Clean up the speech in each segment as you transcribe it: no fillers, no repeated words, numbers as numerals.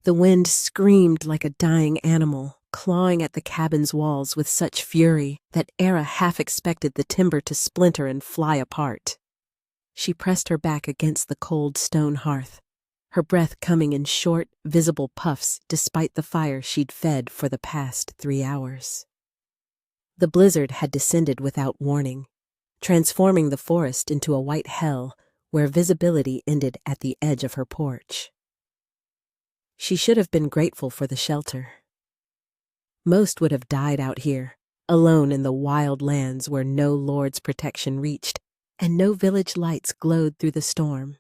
The wind screamed like a dying animal, clawing at the cabin's walls with such fury that Era half expected the timber to splinter and fly apart. She pressed her back against the cold stone hearth, her breath coming in short, visible puffs despite the fire she'd fed for the past 3 hours. The blizzard had descended without warning, transforming the forest into a white hell where visibility ended at the edge of her porch. She should have been grateful for the shelter. Most would have died out here, alone in the wild lands where no lord's protection reached and no village lights glowed through the storm.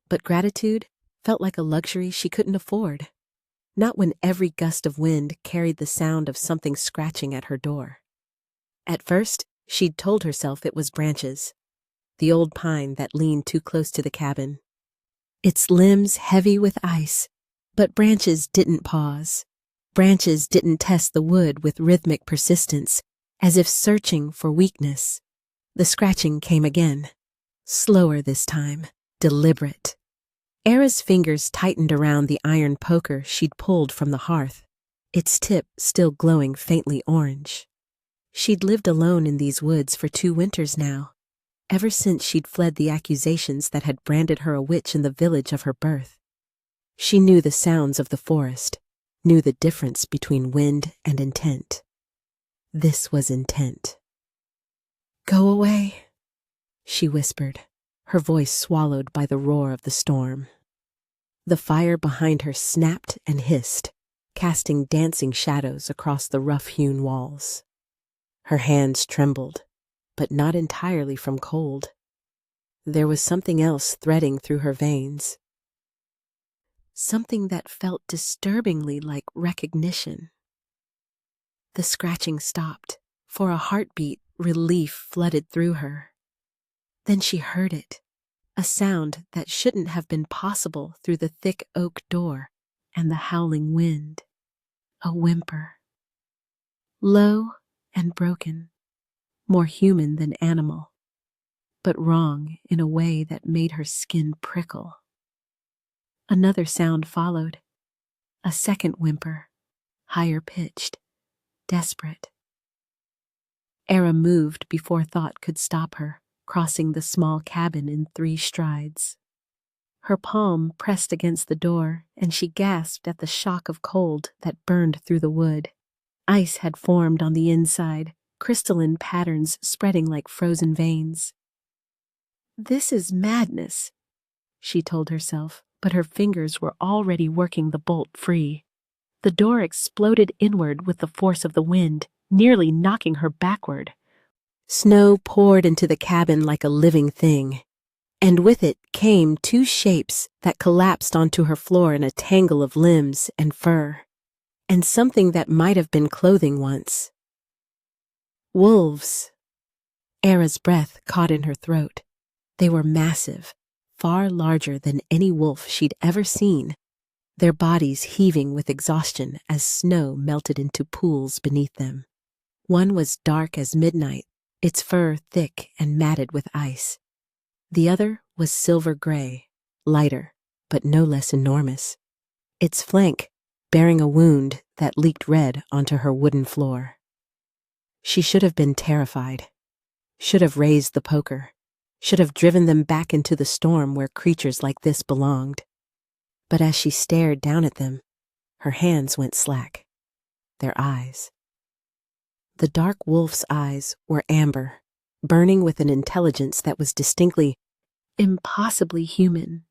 But gratitude felt like a luxury she couldn't afford, not when every gust of wind carried the sound of something scratching at her door. At first, she'd told herself it was branches, the old pine that leaned too close to the cabin, its limbs heavy with ice. But branches didn't pause. Branches didn't test the wood with rhythmic persistence, as if searching for weakness. The scratching came again, slower this time, deliberate. Era's fingers tightened around the iron poker she'd pulled from the hearth, its tip still glowing faintly orange. She'd lived alone in these woods for 2 winters now, ever since she'd fled the accusations that had branded her a witch in the village of her birth. She knew the sounds of the forest, knew the difference between wind and intent. This was intent. "Go away," she whispered, her voice swallowed by the roar of the storm. The fire behind her snapped and hissed, casting dancing shadows across the rough-hewn walls. Her hands trembled, but not entirely from cold. There was something else threading through her veins. Something that felt disturbingly like recognition. The scratching stopped. For a heartbeat, relief flooded through her. Then she heard it, a sound that shouldn't have been possible through the thick oak door and the howling wind. A whimper. Low and broken, more human than animal, but wrong in a way that made her skin prickle. Another sound followed, a second whimper, higher pitched, desperate. Era moved before thought could stop her, crossing the small cabin in 3 strides. Her palm pressed against the door, and she gasped at the shock of cold that burned through the wood. Ice had formed on the inside, crystalline patterns spreading like frozen veins. "This is madness," she told herself, but her fingers were already working the bolt free. The door exploded inward with the force of the wind, nearly knocking her backward. Snow poured into the cabin like a living thing, and with it came 2 shapes that collapsed onto her floor in a tangle of limbs and fur, and something that might have been clothing once. Wolves. Era's breath caught in her throat. They were massive, far larger than any wolf she'd ever seen, their bodies heaving with exhaustion as snow melted into pools beneath them. One was dark as midnight, its fur thick and matted with ice. The other was silver gray, lighter, but no less enormous, its flank bearing a wound that leaked red onto her wooden floor. She should have been terrified, should have raised the poker, should have driven them back into the storm where creatures like this belonged. But as she stared down at them, her hands went slack. Their eyes. The dark wolf's eyes were amber, burning with an intelligence that was distinctly, impossibly human.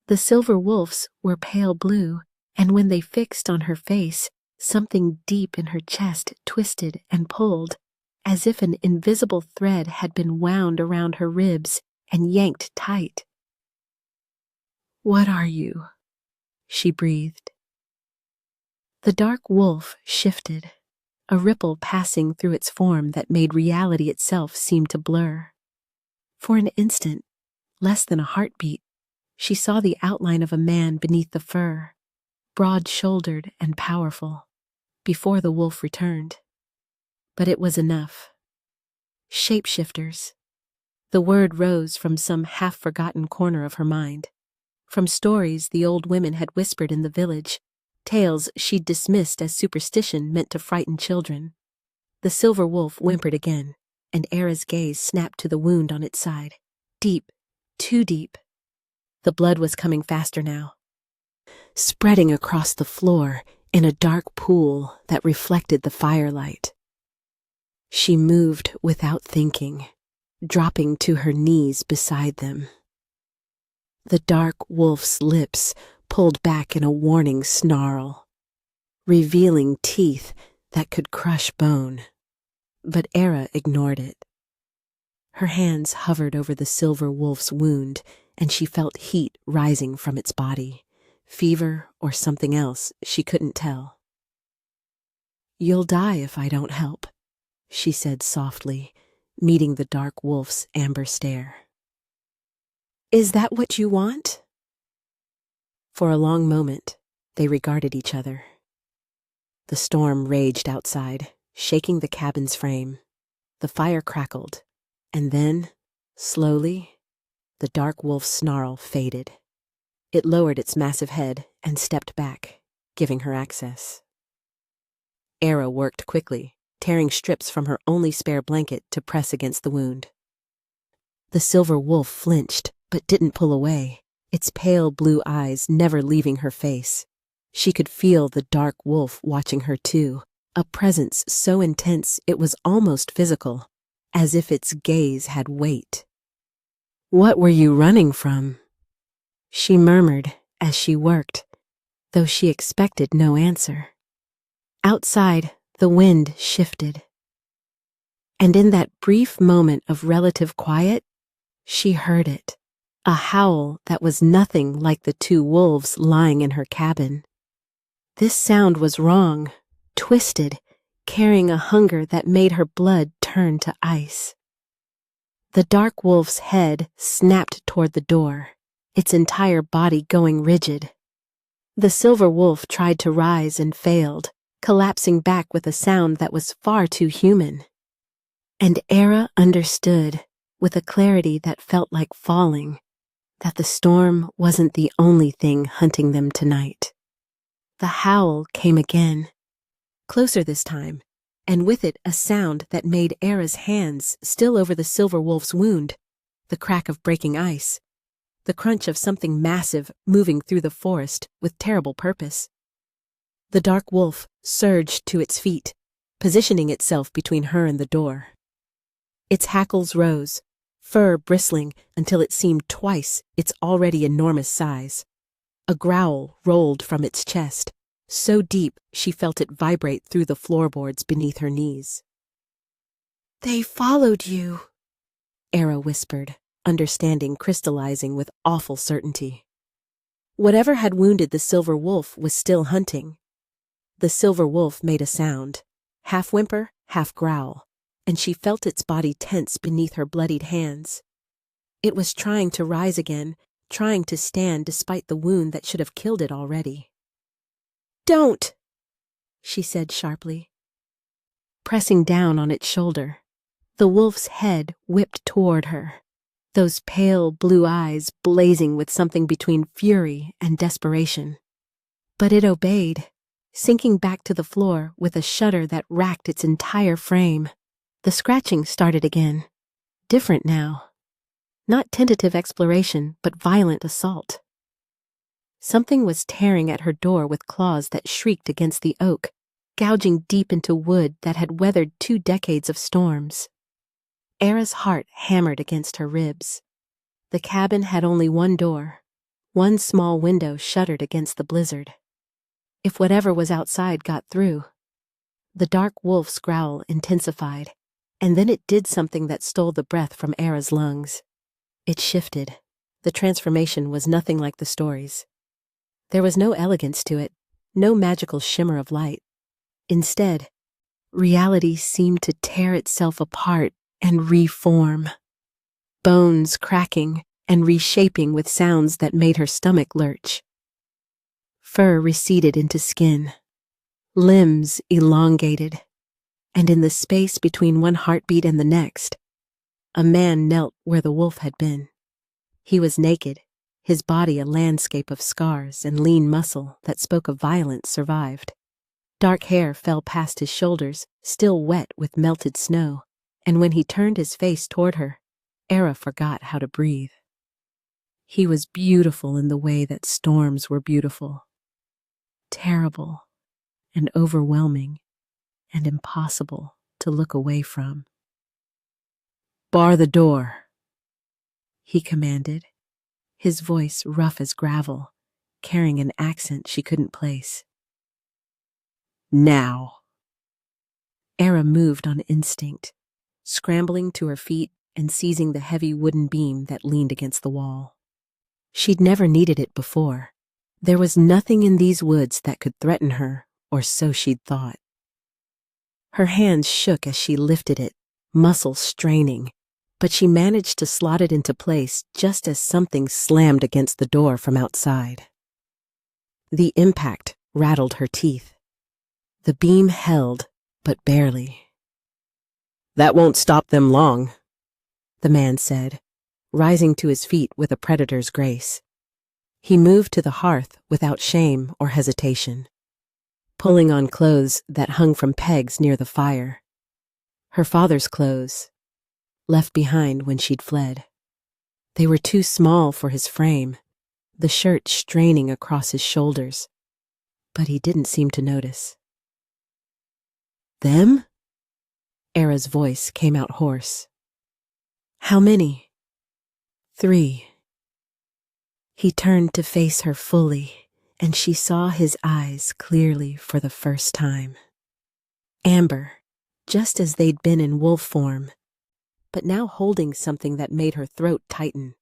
The silver wolf's were pale blue, and when they fixed on her face, something deep in her chest twisted and pulled, as if an invisible thread had been wound around her ribs and yanked tight. "What are you?" she breathed. The dark wolf shifted, a ripple passing through its form that made reality itself seem to blur. For an instant, less than a heartbeat, she saw the outline of a man beneath the fur, broad-shouldered and powerful, before the wolf returned. But it was enough. Shapeshifters. The word rose from some half-forgotten corner of her mind. from stories the old women had whispered in the village, tales she'd dismissed as superstition meant to frighten children. The silver wolf whimpered again, and Era's gaze snapped to the wound on its side. Deep, too deep. The blood was coming faster now, spreading across the floor in a dark pool that reflected the firelight. She moved without thinking, dropping to her knees beside them. The dark wolf's lips pulled back in a warning snarl, revealing teeth that could crush bone. But Era ignored it. Her hands hovered over the silver wolf's wound, and she felt heat rising from its body, fever or something else she couldn't tell. "You'll die if I don't help," she said softly, meeting the dark wolf's amber stare. "Is that what you want?" For a long moment, they regarded each other. The storm raged outside, shaking the cabin's frame. The fire crackled, and then, slowly, the dark wolf's snarl faded. It lowered its massive head and stepped back, giving her access. Era worked quickly, tearing strips from her only spare blanket to press against the wound. The silver wolf flinched, but didn't pull away, its pale blue eyes never leaving her face. She could feel the dark wolf watching her too, a presence so intense it was almost physical, as if its gaze had weight. "What were you running from?" she murmured as she worked, though she expected no answer. Outside, the wind shifted. And in that brief moment of relative quiet, she heard it, a howl that was nothing like the two wolves lying in her cabin. This sound was wrong, twisted, carrying a hunger that made her blood turn to ice. The dark wolf's head snapped toward the door, its entire body going rigid. The silver wolf tried to rise and failed, collapsing back with a sound that was far too human. And Era understood, with a clarity that felt like falling, that the storm wasn't the only thing hunting them tonight. The howl came again, closer this time, and with it a sound that made Era's hands still over the silver wolf's wound, the crack of breaking ice, the crunch of something massive moving through the forest with terrible purpose. The dark wolf surged to its feet, positioning itself between her and the door. Its hackles rose, fur bristling until it seemed twice its already enormous size. A growl rolled from its chest, so deep she felt it vibrate through the floorboards beneath her knees. "They followed you," Era whispered, understanding crystallizing with awful certainty. Whatever had wounded the silver wolf was still hunting. The silver wolf made a sound, half whimper, half growl, and she felt its body tense beneath her bloodied hands. It was trying to rise again, trying to stand despite the wound that should have killed it already. "Don't," she said sharply. Pressing down on its shoulder, the wolf's head whipped toward her, those pale blue eyes blazing with something between fury and desperation. But it obeyed, sinking back to the floor with a shudder that racked its entire frame. The scratching started again, different now. Not tentative exploration, but violent assault. Something was tearing at her door with claws that shrieked against the oak, gouging deep into wood that had weathered 2 decades of storms. Era's heart hammered against her ribs. The cabin had only one door, one small window shuttered against the blizzard. If whatever was outside got through. The dark wolf's growl intensified, and then it did something that stole the breath from Era's lungs. It shifted. The transformation was nothing like the stories. There was no elegance to it, no magical shimmer of light. Instead, reality seemed to tear itself apart and reform. Bones cracking and reshaping with sounds that made her stomach lurch. Fur receded into skin, limbs elongated, and in the space between one heartbeat and the next, a man knelt where the wolf had been. He was naked, his body a landscape of scars and lean muscle that spoke of violence survived. Dark hair fell past his shoulders, still wet with melted snow, and when he turned his face toward her, Era forgot how to breathe. He was beautiful in the way that storms were beautiful. Terrible and overwhelming and impossible to look away from. "Bar the door," he commanded, his voice rough as gravel, carrying an accent she couldn't place. "Now." Era moved on instinct, scrambling to her feet and seizing the heavy wooden beam that leaned against the wall. She'd never needed it before. There was nothing in these woods that could threaten her, or so she'd thought. Her hands shook as she lifted it, muscles straining, but she managed to slot it into place just as something slammed against the door from outside. The impact rattled her teeth. The beam held, but barely. "That won't stop them long," the man said, rising to his feet with a predator's grace. He moved to the hearth without shame or hesitation, pulling on clothes that hung from pegs near the fire. Her father's clothes, left behind when she'd fled. They were too small for his frame, the shirt straining across his shoulders, but he didn't seem to notice. "Them?" Era's voice came out hoarse. "How many?" "3. He turned to face her fully, and she saw his eyes clearly for the first time. Amber, just as they'd been in wolf form, but now holding something that made her throat tighten.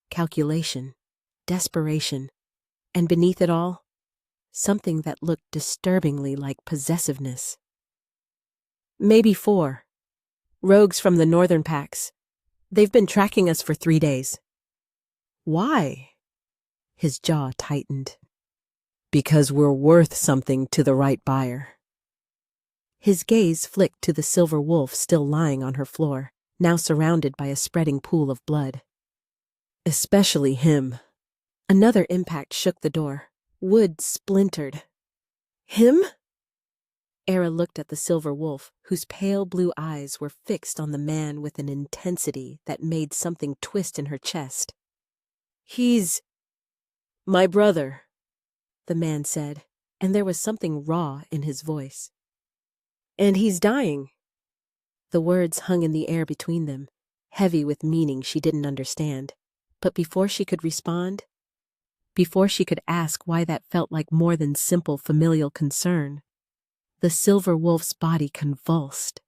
Calculation, desperation, and beneath it all, something that looked disturbingly like possessiveness. "Maybe 4. Rogues from the northern packs. They've been tracking us for 3 days. "Why?" His jaw tightened. "Because we're worth something to the right buyer." His gaze flicked to the silver wolf still lying on her floor, now surrounded by a spreading pool of blood. "Especially him." Another impact shook the door. Wood splintered. "Him?" Era looked at the silver wolf, whose pale blue eyes were fixed on the man with an intensity that made something twist in her chest. "He's my brother," the man said, and there was something raw in his voice. "And he's dying." The words hung in the air between them, heavy with meaning she didn't understand. But before she could respond, before she could ask why that felt like more than simple familial concern, the silver wolf's body convulsed.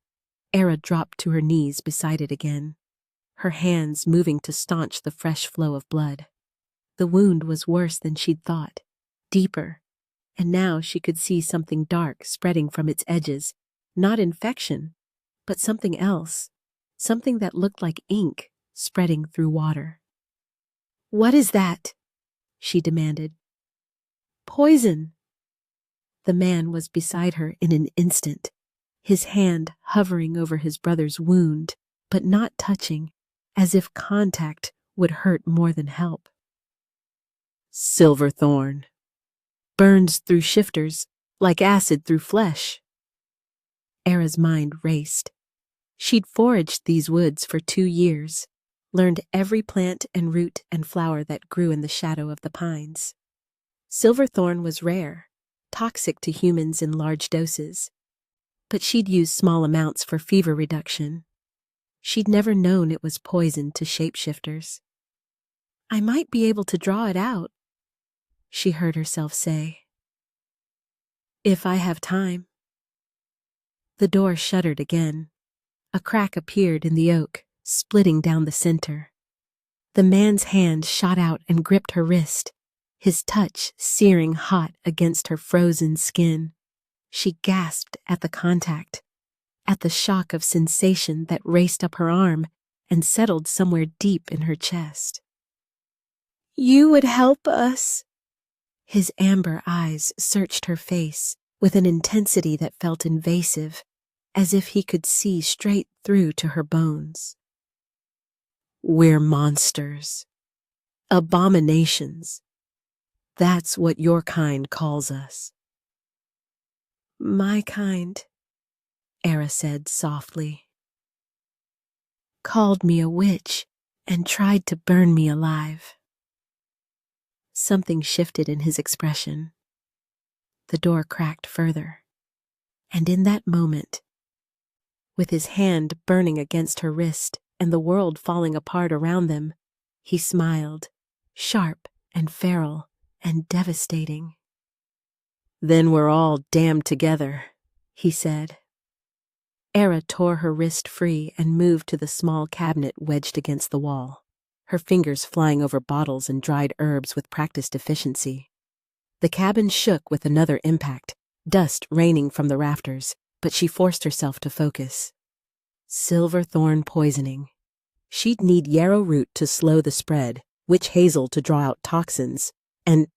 Era dropped to her knees beside it again, her hands moving to staunch the fresh flow of blood. The wound was worse than she'd thought, deeper, and now she could see something dark spreading from its edges, not infection, but something else, something that looked like ink spreading through water. "What is that?" she demanded. "Poison." The man was beside her in an instant, his hand hovering over his brother's wound, but not touching, as if contact would hurt more than help. "Silverthorn. Burns through shifters like acid through flesh." Era's mind raced. She'd foraged these woods for 2 years, learned every plant and root and flower that grew in the shadow of the pines. Silverthorn was rare, toxic to humans in large doses, but she'd used small amounts for fever reduction. She'd never known it was poison to shapeshifters. "I might be able to draw it out," she heard herself say. "If I have time." The door shuddered again. A crack appeared in the oak, splitting down the center. The man's hand shot out and gripped her wrist, his touch searing hot against her frozen skin. She gasped at the contact, at the shock of sensation that raced up her arm and settled somewhere deep in her chest. "You would help us." His amber eyes searched her face with an intensity that felt invasive, as if he could see straight through to her bones. "We're monsters." Abominations. That's what your kind calls us. My kind, Era said softly, called me a witch and tried to burn me alive. Something shifted in his expression. The door cracked further, and in that moment, with his hand burning against her wrist and the world falling apart around them, he smiled, sharp and feral and devastating. Then we're all damned together, he said. Era tore her wrist free and moved to the small cabinet wedged against the wall, her fingers flying over bottles and dried herbs with practiced efficiency. The cabin shook with another impact, dust raining from the rafters, but she forced herself to focus. Silverthorn poisoning. She'd need yarrow root to slow the spread, witch hazel to draw out toxins, and...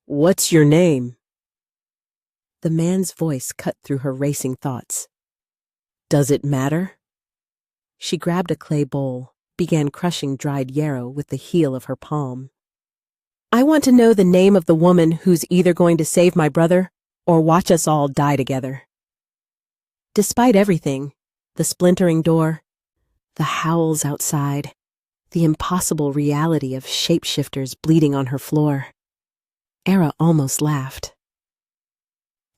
"What's your name?" The man's voice cut through her racing thoughts. "Does it matter?" She grabbed a clay bowl, began crushing dried yarrow with the heel of her palm. "I want to know the name of the woman who's either going to save my brother or watch us all die together." Despite everything, the splintering door, the howls outside, the impossible reality of shapeshifters bleeding on her floor, Era almost laughed.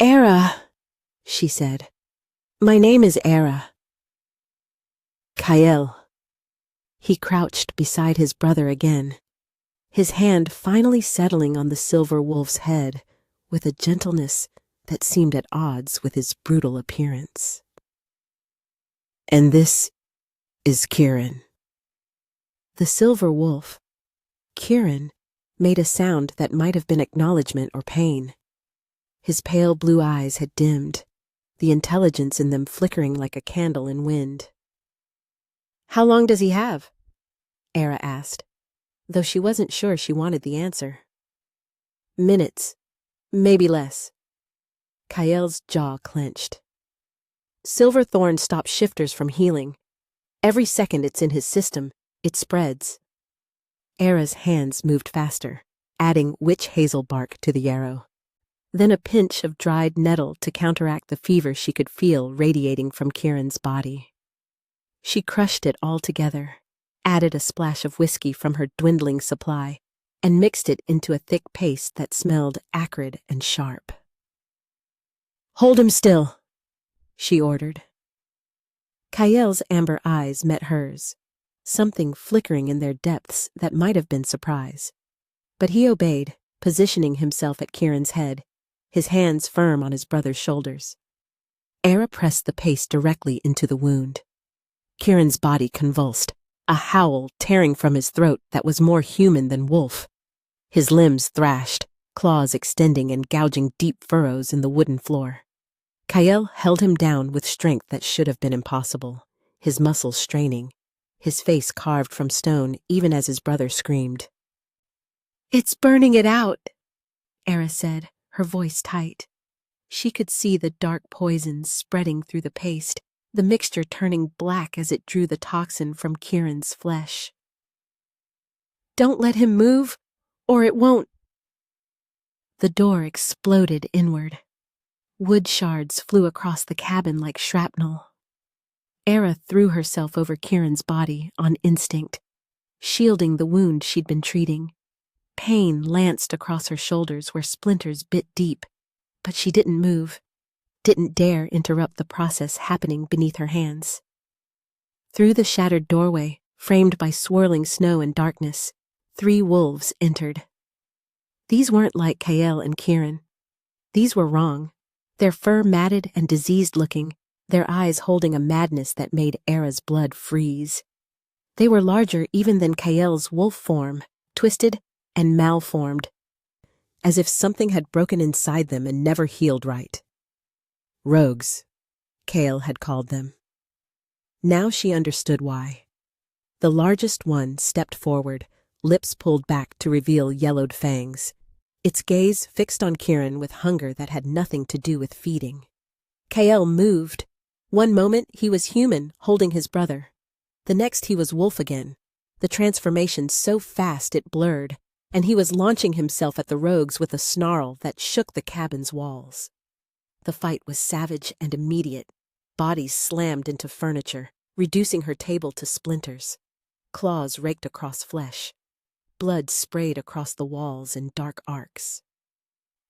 "Era," she said. "My name is Era." "Kael." He crouched beside his brother again, his hand finally settling on the silver wolf's head with a gentleness that seemed at odds with his brutal appearance. "And this is Kieran." The silver wolf, Kieran, made a sound that might have been acknowledgement or pain. His pale blue eyes had dimmed, the intelligence in them flickering like a candle in wind. "How long does he have?" Era asked, though she wasn't sure she wanted the answer. "Minutes, maybe less." Kael's jaw clenched. "Silverthorn stops shifters from healing. Every second it's in his system, it spreads." Era's hands moved faster, adding witch hazel bark to the yarrow. Then a pinch of dried nettle to counteract the fever she could feel radiating from Kieran's body. She crushed it all together, added a splash of whiskey from her dwindling supply, and mixed it into a thick paste that smelled acrid and sharp. "Hold him still," she ordered. Kael's amber eyes met hers, something flickering in their depths that might have been surprise. But he obeyed, positioning himself at Kieran's head, his hands firm on his brother's shoulders. Era pressed the paste directly into the wound. Kieran's body convulsed, a howl tearing from his throat that was more human than wolf. His limbs thrashed, claws extending and gouging deep furrows in the wooden floor. Kael held him down with strength that should have been impossible, his muscles straining, his face carved from stone even as his brother screamed. "It's burning it out," Era said, her voice tight. She could see the dark poisons spreading through the paste, the mixture turning black as it drew the toxin from Kieran's flesh. "Don't let him move, or it won't." The door exploded inward. Wood shards flew across the cabin like shrapnel. Era threw herself over Kieran's body on instinct, shielding the wound she'd been treating. Pain lanced across her shoulders where splinters bit deep, but she didn't move, didn't dare interrupt the process happening beneath her hands. Through the shattered doorway, framed by swirling snow and darkness, 3 wolves entered. These weren't like Kael and Kieran. These were wrong, their fur matted and diseased-looking, their eyes holding a madness that made Era's blood freeze. They were larger even than Kael's wolf form, twisted and malformed, as if something had broken inside them and never healed right. Rogues, Kael had called them. Now she understood why. The largest one stepped forward, lips pulled back to reveal yellowed fangs, its gaze fixed on Kieran with hunger that had nothing to do with feeding. Kael moved. One moment he was human, holding his brother. The next he was wolf again, the transformation so fast it blurred, and he was launching himself at the rogues with a snarl that shook the cabin's walls. The fight was savage and immediate. Bodies slammed into furniture, reducing her table to splinters. Claws raked across flesh. Blood sprayed across the walls in dark arcs.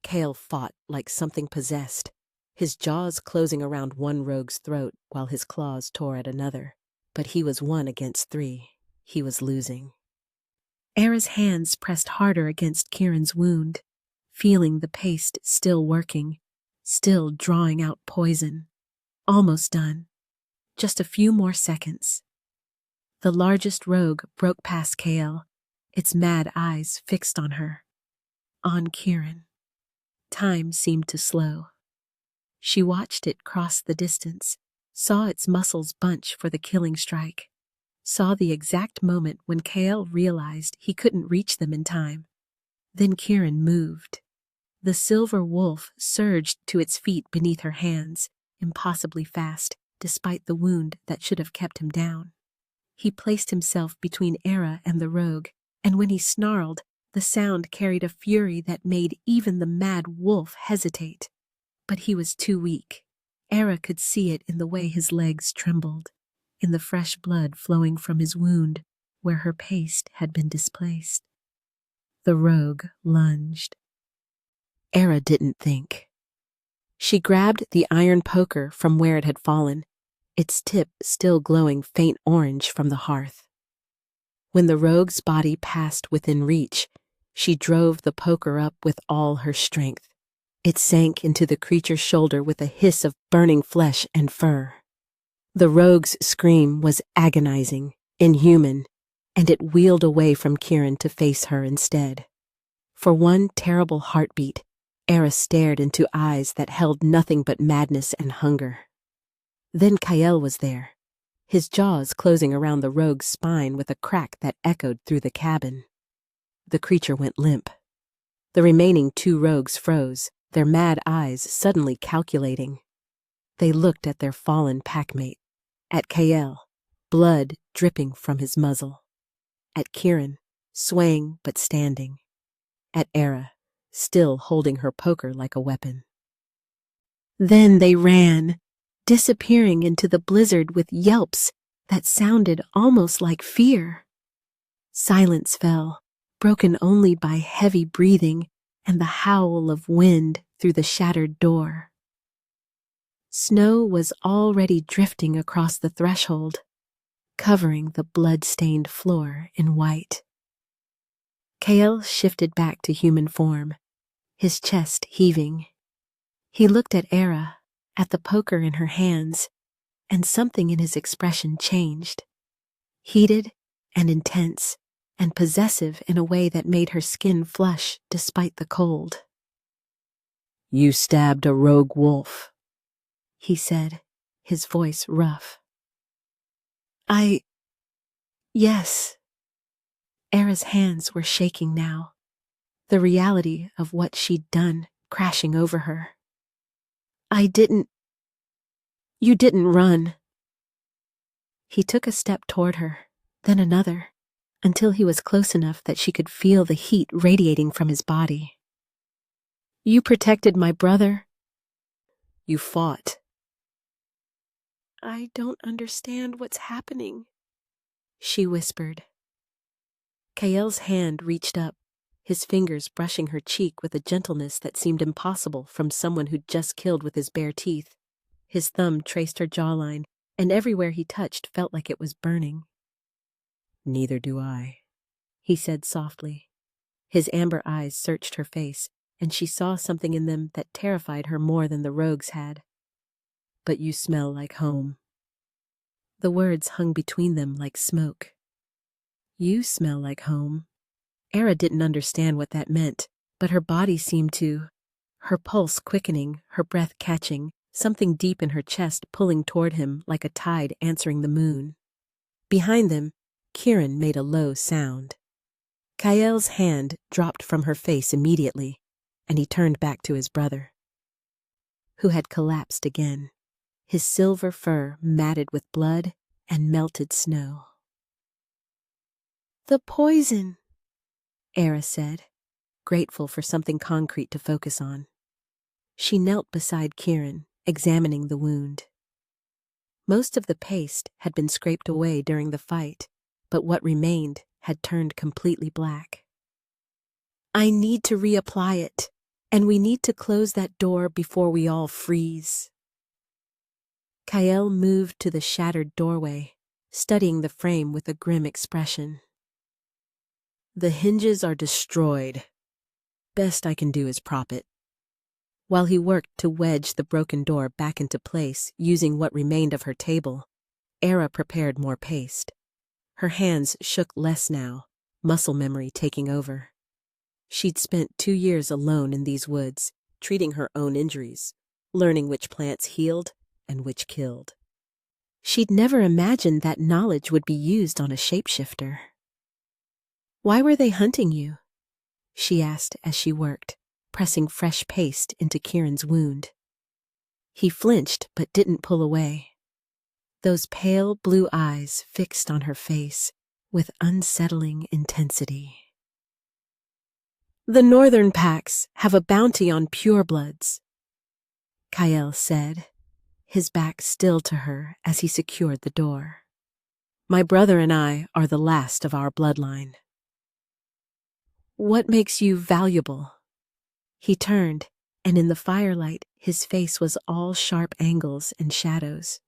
Cale fought like something possessed, his jaws closing around one rogue's throat while his claws tore at another. But he was 1 against 3. He was losing. Era's hands pressed harder against Kieran's wound, feeling the paste still working, still drawing out poison. Almost done. Just a few more seconds. The largest rogue broke past Cale, its mad eyes fixed on her. On Kieran. Time seemed to slow. She watched it cross the distance, saw its muscles bunch for the killing strike, saw the exact moment when Cale realized he couldn't reach them in time. Then Kieran moved. The silver wolf surged to its feet beneath her hands, impossibly fast, despite the wound that should have kept him down. He placed himself between Era and the rogue, and when he snarled, the sound carried a fury that made even the mad wolf hesitate. But he was too weak. Era could see it in the way his legs trembled, in the fresh blood flowing from his wound where her paste had been displaced. The rogue lunged. Era didn't think. She grabbed the iron poker from where it had fallen, its tip still glowing faint orange from the hearth. When the rogue's body passed within reach, she drove the poker up with all her strength. It sank into the creature's shoulder with a hiss of burning flesh and fur. The rogue's scream was agonizing, inhuman, and it wheeled away from Kieran to face her instead. For one terrible heartbeat, Era stared into eyes that held nothing but madness and hunger. Then Cale was there, his jaws closing around the rogue's spine with a crack that echoed through the cabin. The creature went limp. The remaining 2 rogues froze, their mad eyes suddenly calculating. They looked at their fallen packmate, at Cale, blood dripping from his muzzle, at Kieran, swaying but standing, at Era, still holding her poker like a weapon. Then they ran, disappearing into the blizzard with yelps that sounded almost like fear. Silence fell, broken only by heavy breathing and the howl of wind through the shattered door. Snow was already drifting across the threshold, covering the blood-stained floor in white. Cale shifted back to human form, his chest heaving. He looked at Era, at the poker in her hands, and something in his expression changed. Heated and intense, and possessive in a way that made her skin flush despite the cold. "You stabbed a rogue wolf," he said, his voice rough. Yes. Era's hands were shaking now, the reality of what she'd done crashing over her. You didn't run." He took a step toward her, then another, until he was close enough that she could feel the heat radiating from his body. "You protected my brother." "You fought." "I don't understand what's happening," she whispered. Cale's hand reached up, his fingers brushing her cheek with a gentleness that seemed impossible from someone who'd just killed with his bare teeth. His thumb traced her jawline, and everywhere he touched felt like it was burning. "Neither do I," he said softly. His amber eyes searched her face, and she saw something in them that terrified her more than the rogues had. "But you smell like home." The words hung between them like smoke. "You smell like home." Era didn't understand what that meant, but her body seemed to, her pulse quickening, her breath catching, something deep in her chest pulling toward him like a tide answering the moon. Behind them, Kieran made a low sound. Cale's hand dropped from her face immediately, and he turned back to his brother, who had collapsed again, his silver fur matted with blood and melted snow. The poison, Era said, grateful for something concrete to focus on. She knelt beside Kieran, examining the wound. Most of the paste had been scraped away during the fight, but what remained had turned completely black. I need to reapply it, and we need to close that door before we all freeze. Kael moved to the shattered doorway, studying the frame with a grim expression. The hinges are destroyed. Best I can do is prop it. While he worked to wedge the broken door back into place using what remained of her table, Era prepared more paste. Her hands shook less now, muscle memory taking over. She'd spent 2 years alone in these woods, treating her own injuries, learning which plants healed and which killed. She'd never imagined that knowledge would be used on a shapeshifter. Why were they hunting you? She asked as she worked, pressing fresh paste into Kieran's wound. He flinched but didn't pull away. Those pale blue eyes fixed on her face with unsettling intensity. The northern packs have a bounty on purebloods, Kael said, his back still to her as he secured the door. My brother and I are the last of our bloodline. What makes you valuable? He turned, and in the firelight, his face was all sharp angles and shadows.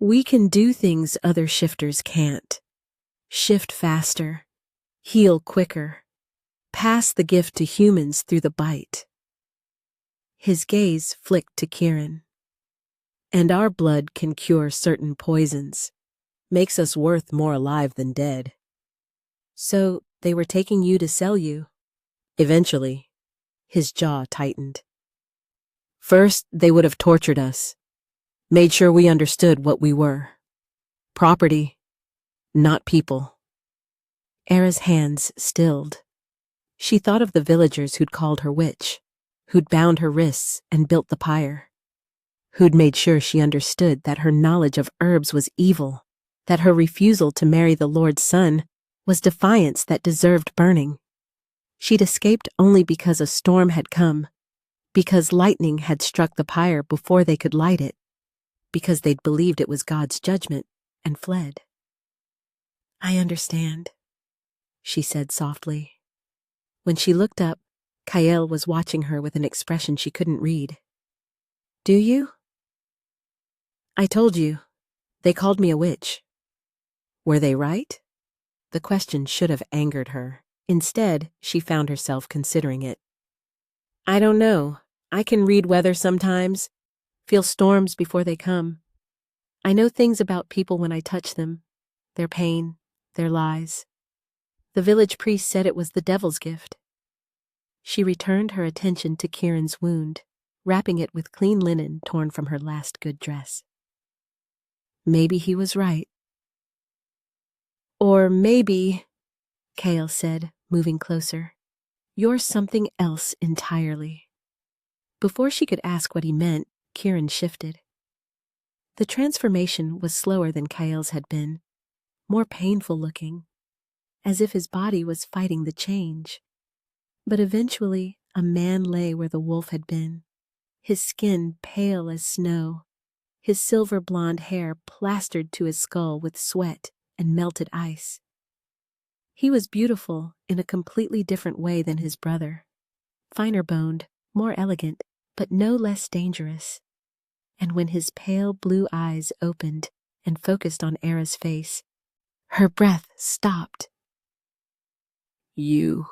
We can do things other shifters can't. Shift faster, heal quicker, pass the gift to humans through the bite. His gaze flicked to Kieran. And our blood can cure certain poisons, makes us worth more alive than dead. So they were taking you to sell you. Eventually, his jaw tightened. First, they would have tortured us, made sure we understood what we were. Property, not people. Era's hands stilled. She thought of the villagers who'd called her witch, who'd bound her wrists and built the pyre, who'd made sure she understood that her knowledge of herbs was evil, that her refusal to marry the Lord's son was defiance that deserved burning. She'd escaped only because a storm had come, because lightning had struck the pyre before they could light it, because they'd believed it was God's judgment and fled. I understand, she said softly. When she looked up, Kael was watching her with an expression she couldn't read. Do you? I told you. They called me a witch. Were they right? The question should have angered her. Instead, she found herself considering it. I don't know. I can read weather sometimes, feel storms before they come. I know things about people when I touch them, their pain, their lies. The village priest said it was the devil's gift. She returned her attention to Kieran's wound, wrapping it with clean linen torn from her last good dress. Maybe he was right. Or maybe, Kael said, moving closer, you're something else entirely. Before she could ask what he meant, Kieran shifted. The transformation was slower than Kael's had been, more painful looking, as if his body was fighting the change. But eventually, a man lay where the wolf had been, his skin pale as snow, his silver blonde hair plastered to his skull with sweat and melted ice. He was beautiful in a completely different way than his brother, finer boned, more elegant, but no less dangerous. And when his pale blue eyes opened and focused on Era's face, her breath stopped. You,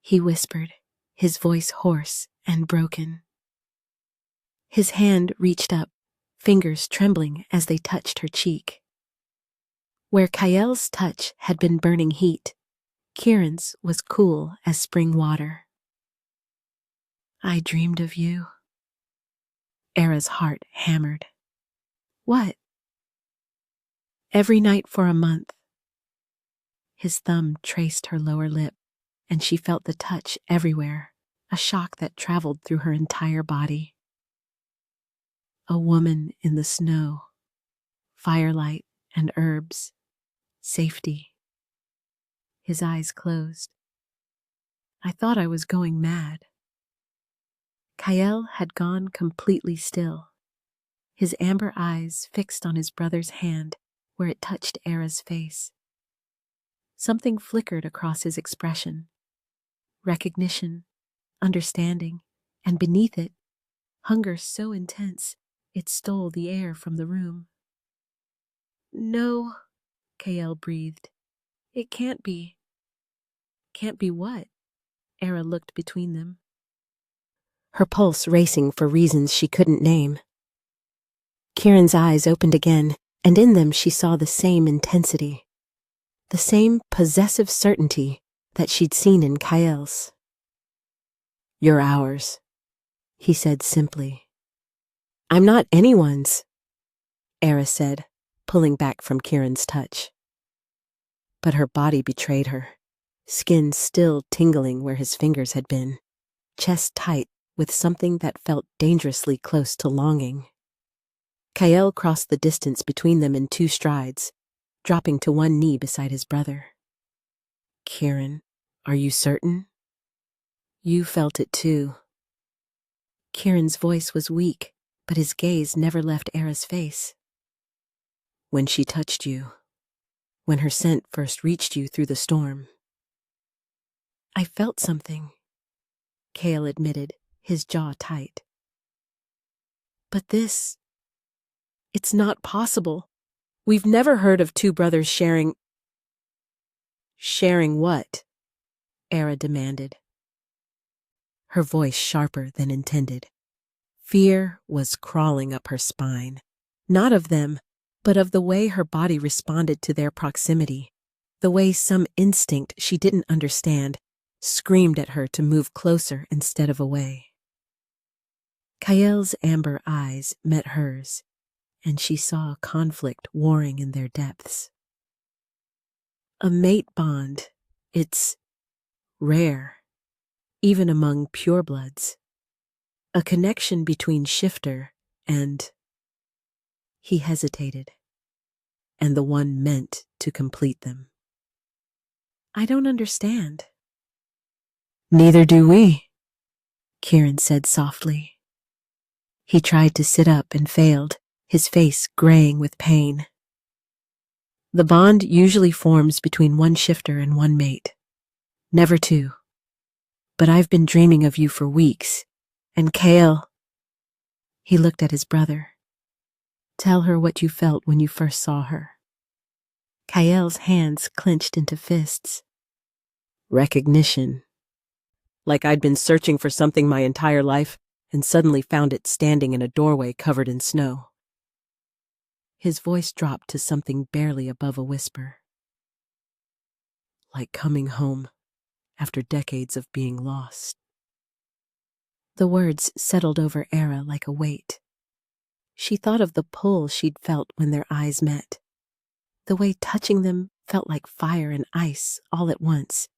he whispered, his voice hoarse and broken. His hand reached up, fingers trembling as they touched her cheek. Where Kael's touch had been burning heat, Kieran's was cool as spring water. I dreamed of you. Era's heart hammered. What? Every night for a month. His thumb traced her lower lip, and she felt the touch everywhere, a shock that traveled through her entire body. A woman in the snow, firelight and herbs, Safety. His eyes closed. I thought I was going mad. Kael had gone completely still, his amber eyes fixed on his brother's hand where it touched Era's face. Something flickered across his expression. Recognition, understanding, and beneath it, hunger so intense it stole the air from the room. No, Kael breathed. It can't be. Can't be what? Era looked between them, her pulse racing for reasons she couldn't name. Kieran's eyes opened again, and in them she saw the same intensity, the same possessive certainty that she'd seen in Kael's. You're ours, he said simply. I'm not anyone's, Era said, pulling back from Kieran's touch. But her body betrayed her, skin still tingling where his fingers had been, chest tight with something that felt dangerously close to longing. Kael crossed the distance between them in 2 strides, dropping to one knee beside his brother. Kieran, are you certain? You felt it too. Kieran's voice was weak, but his gaze never left Era's face. When she touched you, when her scent first reached you through the storm. I felt something, Kael admitted, his jaw tight. But this, it's not possible. We've never heard of 2 brothers sharing. Sharing what? Era demanded, her voice sharper than intended. Fear was crawling up her spine, not of them, but of the way her body responded to their proximity, the way some instinct she didn't understand screamed at her to move closer instead of away. Kael's amber eyes met hers, and she saw conflict warring in their depths. A mate bond, it's rare, even among purebloods. A connection between shifter and... He hesitated, and the one meant to complete them. I don't understand. Neither do we, Kieran said softly. He tried to sit up and failed, his face graying with pain. The bond usually forms between one shifter and one mate, never 2. But I've been dreaming of you for weeks, and Kael... He looked at his brother. Tell her what you felt when you first saw her. Kael's hands clenched into fists. Recognition. Like I'd been searching for something my entire life and suddenly found it standing in a doorway covered in snow. His voice dropped to something barely above a whisper. Like coming home after decades of being lost. The words settled over Era like a weight. She thought of the pull she'd felt when their eyes met, the way touching them felt like fire and ice all at once,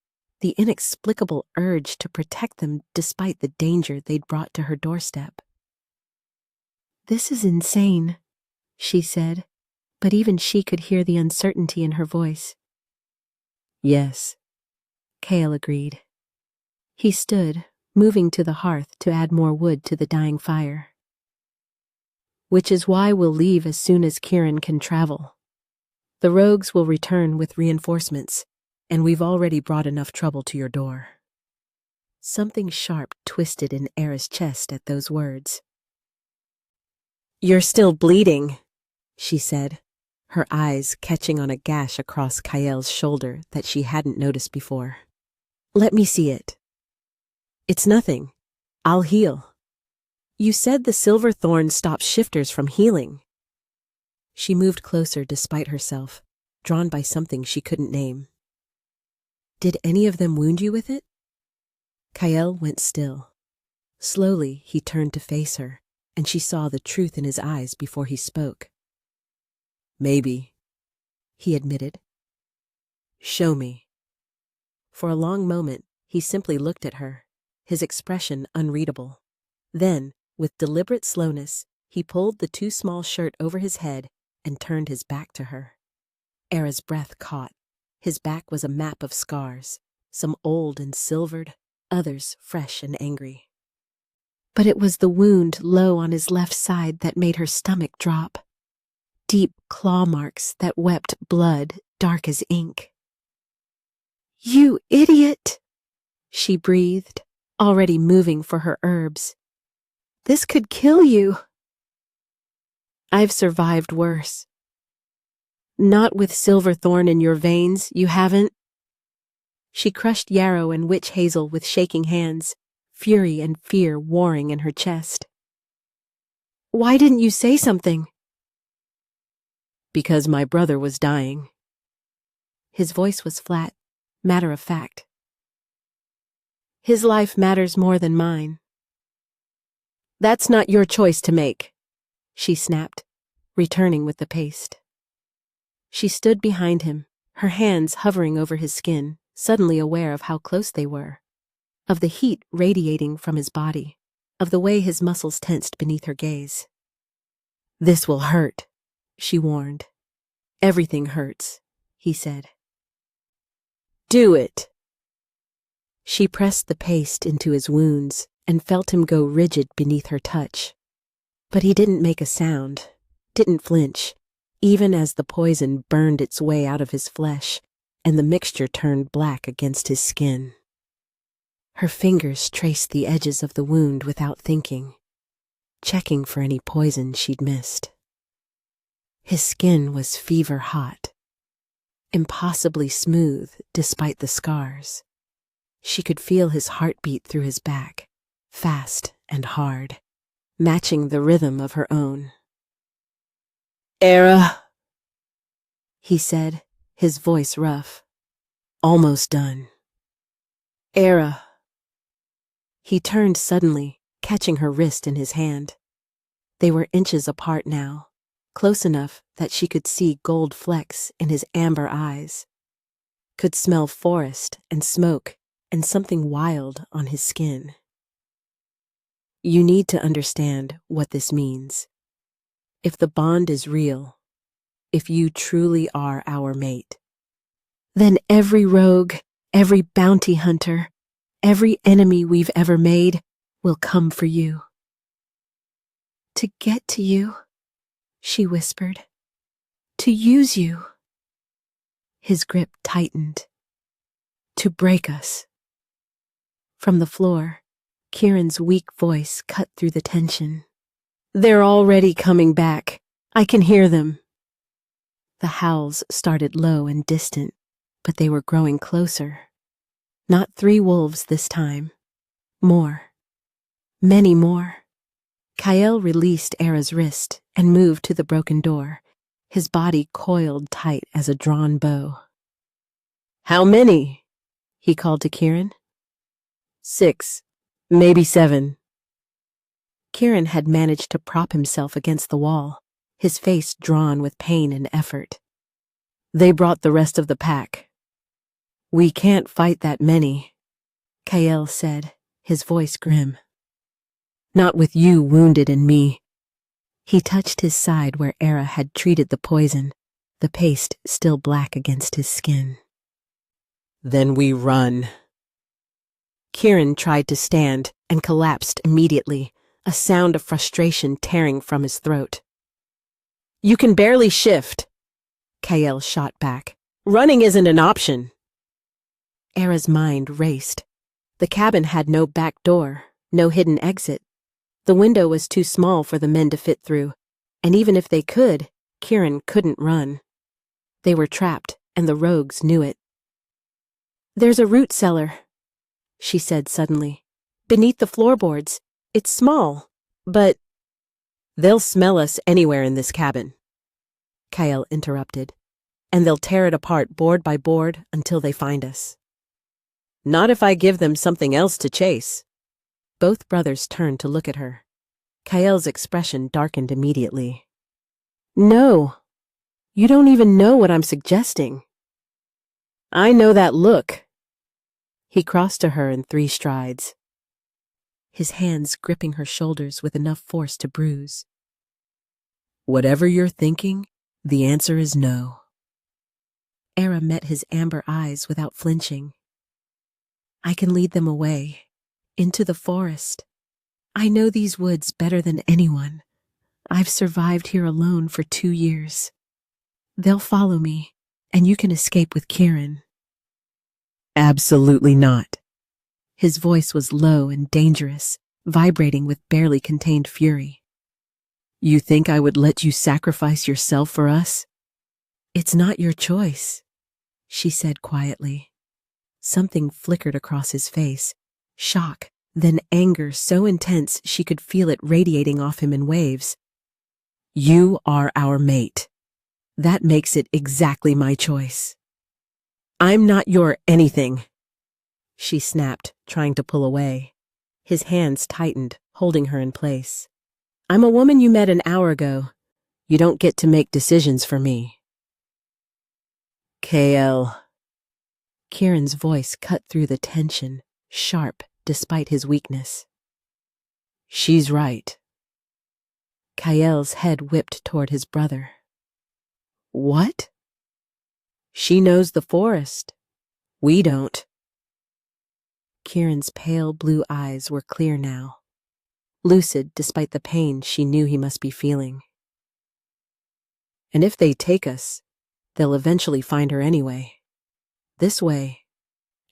the inexplicable urge to protect them despite the danger they'd brought to her doorstep. This is insane, she said, but even she could hear the uncertainty in her voice. Yes, Kael agreed. He stood, moving to the hearth to add more wood to the dying fire. Which is why we'll leave as soon as Kieran can travel. The rogues will return with reinforcements, and we've already brought enough trouble to your door. Something sharp twisted in Era's chest at those words. You're still bleeding, she said, her eyes catching on a gash across Kael's shoulder that she hadn't noticed before. Let me see it. It's nothing. I'll heal. You said the silver thorn stops shifters from healing. She moved closer despite herself, drawn by something she couldn't name. Did any of them wound you with it? Kael went still. Slowly, he turned to face her, and she saw the truth in his eyes before he spoke. Maybe, he admitted. Show me. For a long moment, he simply looked at her, his expression unreadable. Then, with deliberate slowness, he pulled the too small shirt over his head and turned his back to her. Era's breath caught. His back was a map of scars, some old and silvered, others fresh and angry. But it was the wound low on his left side that made her stomach drop. Deep claw marks that wept blood dark as ink. "You idiot!" she breathed, already moving for her herbs. "This could kill you." "I've survived worse." "Not with silverthorn in your veins, you haven't." She crushed yarrow and witch hazel with shaking hands, fury and fear warring in her chest. "Why didn't you say something?" "Because my brother was dying." His voice was flat, matter of fact. "His life matters more than mine." "That's not your choice to make," she snapped, returning with the paste. She stood behind him, her hands hovering over his skin, suddenly aware of how close they were, of the heat radiating from his body, of the way his muscles tensed beneath her gaze. "This will hurt," she warned. "Everything hurts," he said. "Do it." She pressed the paste into his wounds and felt him go rigid beneath her touch. But he didn't make a sound, didn't flinch, even as the poison burned its way out of his flesh and the mixture turned black against his skin. Her fingers traced the edges of the wound without thinking, checking for any poison she'd missed. His skin was fever hot, impossibly smooth despite the scars. She could feel his heartbeat through his back, fast and hard, matching the rhythm of her own. "Era," he said, his voice rough. "Almost done." "Era." He turned suddenly, catching her wrist in his hand. They were inches apart now, close enough that she could see gold flecks in his amber eyes, could smell forest and smoke and something wild on his skin. "You need to understand what this means. If the bond is real, if you truly are our mate, then every rogue, every bounty hunter, every enemy we've ever made will come for you." "To get to you," she whispered. "To use you." His grip tightened. "To break us." From the floor, Kieran's weak voice cut through the tension. "They're already coming back. I can hear them." The howls started low and distant, but they were growing closer. Not 3 wolves this time. More. Many more. Kyle released Era's wrist and moved to the broken door, his body coiled tight as a drawn bow. "How many?" he called to Kieran. 6, maybe 7. Kieran had managed to prop himself against the wall, his face drawn with pain and effort. "They brought the rest of the pack." "We can't fight that many," Kyle said, his voice grim. "Not with you wounded and me." He touched his side where Era had treated the poison, the paste still black against his skin. "Then we run." Kieran tried to stand and collapsed immediately, a sound of frustration tearing from his throat. "You can barely shift," Kyle shot back. "Running isn't an option." Era's mind raced. The cabin had no back door, no hidden exit. The window was too small for the men to fit through, and even if they could, Kieran couldn't run. They were trapped, and the rogues knew it. "There's a root cellar," she said suddenly. "Beneath the floorboards. It's small, but—" "They'll smell us anywhere in this cabin," Kyle interrupted, "and they'll tear it apart board by board until they find us." "Not if I give them something else to chase." Both brothers turned to look at her. Kyle's expression darkened immediately. "No, you don't even know what I'm suggesting." "I know that look." He crossed to her in 3 strides, his hands gripping her shoulders with enough force to bruise. "Whatever you're thinking, the answer is no." Era met his amber eyes without flinching. I can lead them away, into the forest. I know these woods better than anyone. I've survived here alone for 2 years. They'll follow me, and you can escape with Kieran. Absolutely not. His voice was low and dangerous, vibrating with barely contained fury. You think I would let you sacrifice yourself for us? It's not your choice, she said quietly. Something flickered across his face, shock, then anger so intense she could feel it radiating off him in waves. You are our mate. That makes it exactly my choice. I'm not your anything, she snapped, trying to pull away. His hands tightened, holding her in place. I'm a woman you met an hour ago. You don't get to make decisions for me. KL. Kieran's voice cut through the tension, sharp despite his weakness. She's right. Kael's head whipped toward his brother. What? She knows the forest. We don't. Kieran's pale blue eyes were clear now, lucid despite the pain she knew he must be feeling. And if they take us, they'll eventually find her anyway. This way,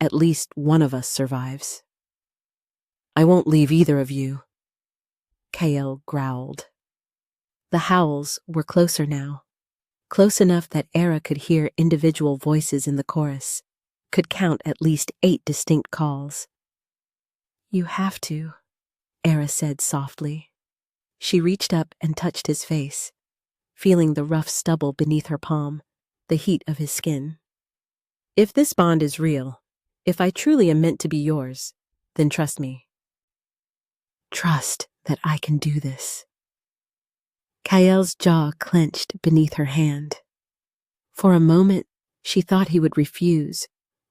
at least one of us survives. I won't leave either of you, Kael growled. The howls were closer now, close enough that Era could hear individual voices in the chorus, could count at least 8 distinct calls. You have to, Era said softly. She reached up and touched his face, feeling the rough stubble beneath her palm, the heat of his skin. If this bond is real, if I truly am meant to be yours, then trust me. Trust that I can do this. Kael's jaw clenched beneath her hand. For a moment, she thought he would refuse,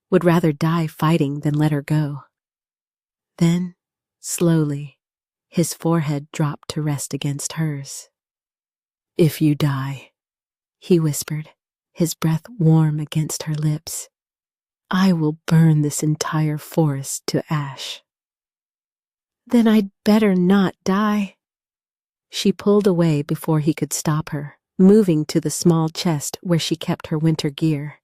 would rather die fighting than let her go. Then, slowly, his forehead dropped to rest against hers. If you die, he whispered, his breath warm against her lips, I will burn this entire forest to ash. Then I'd better not die. She pulled away before he could stop her, moving to the small chest where she kept her winter gear.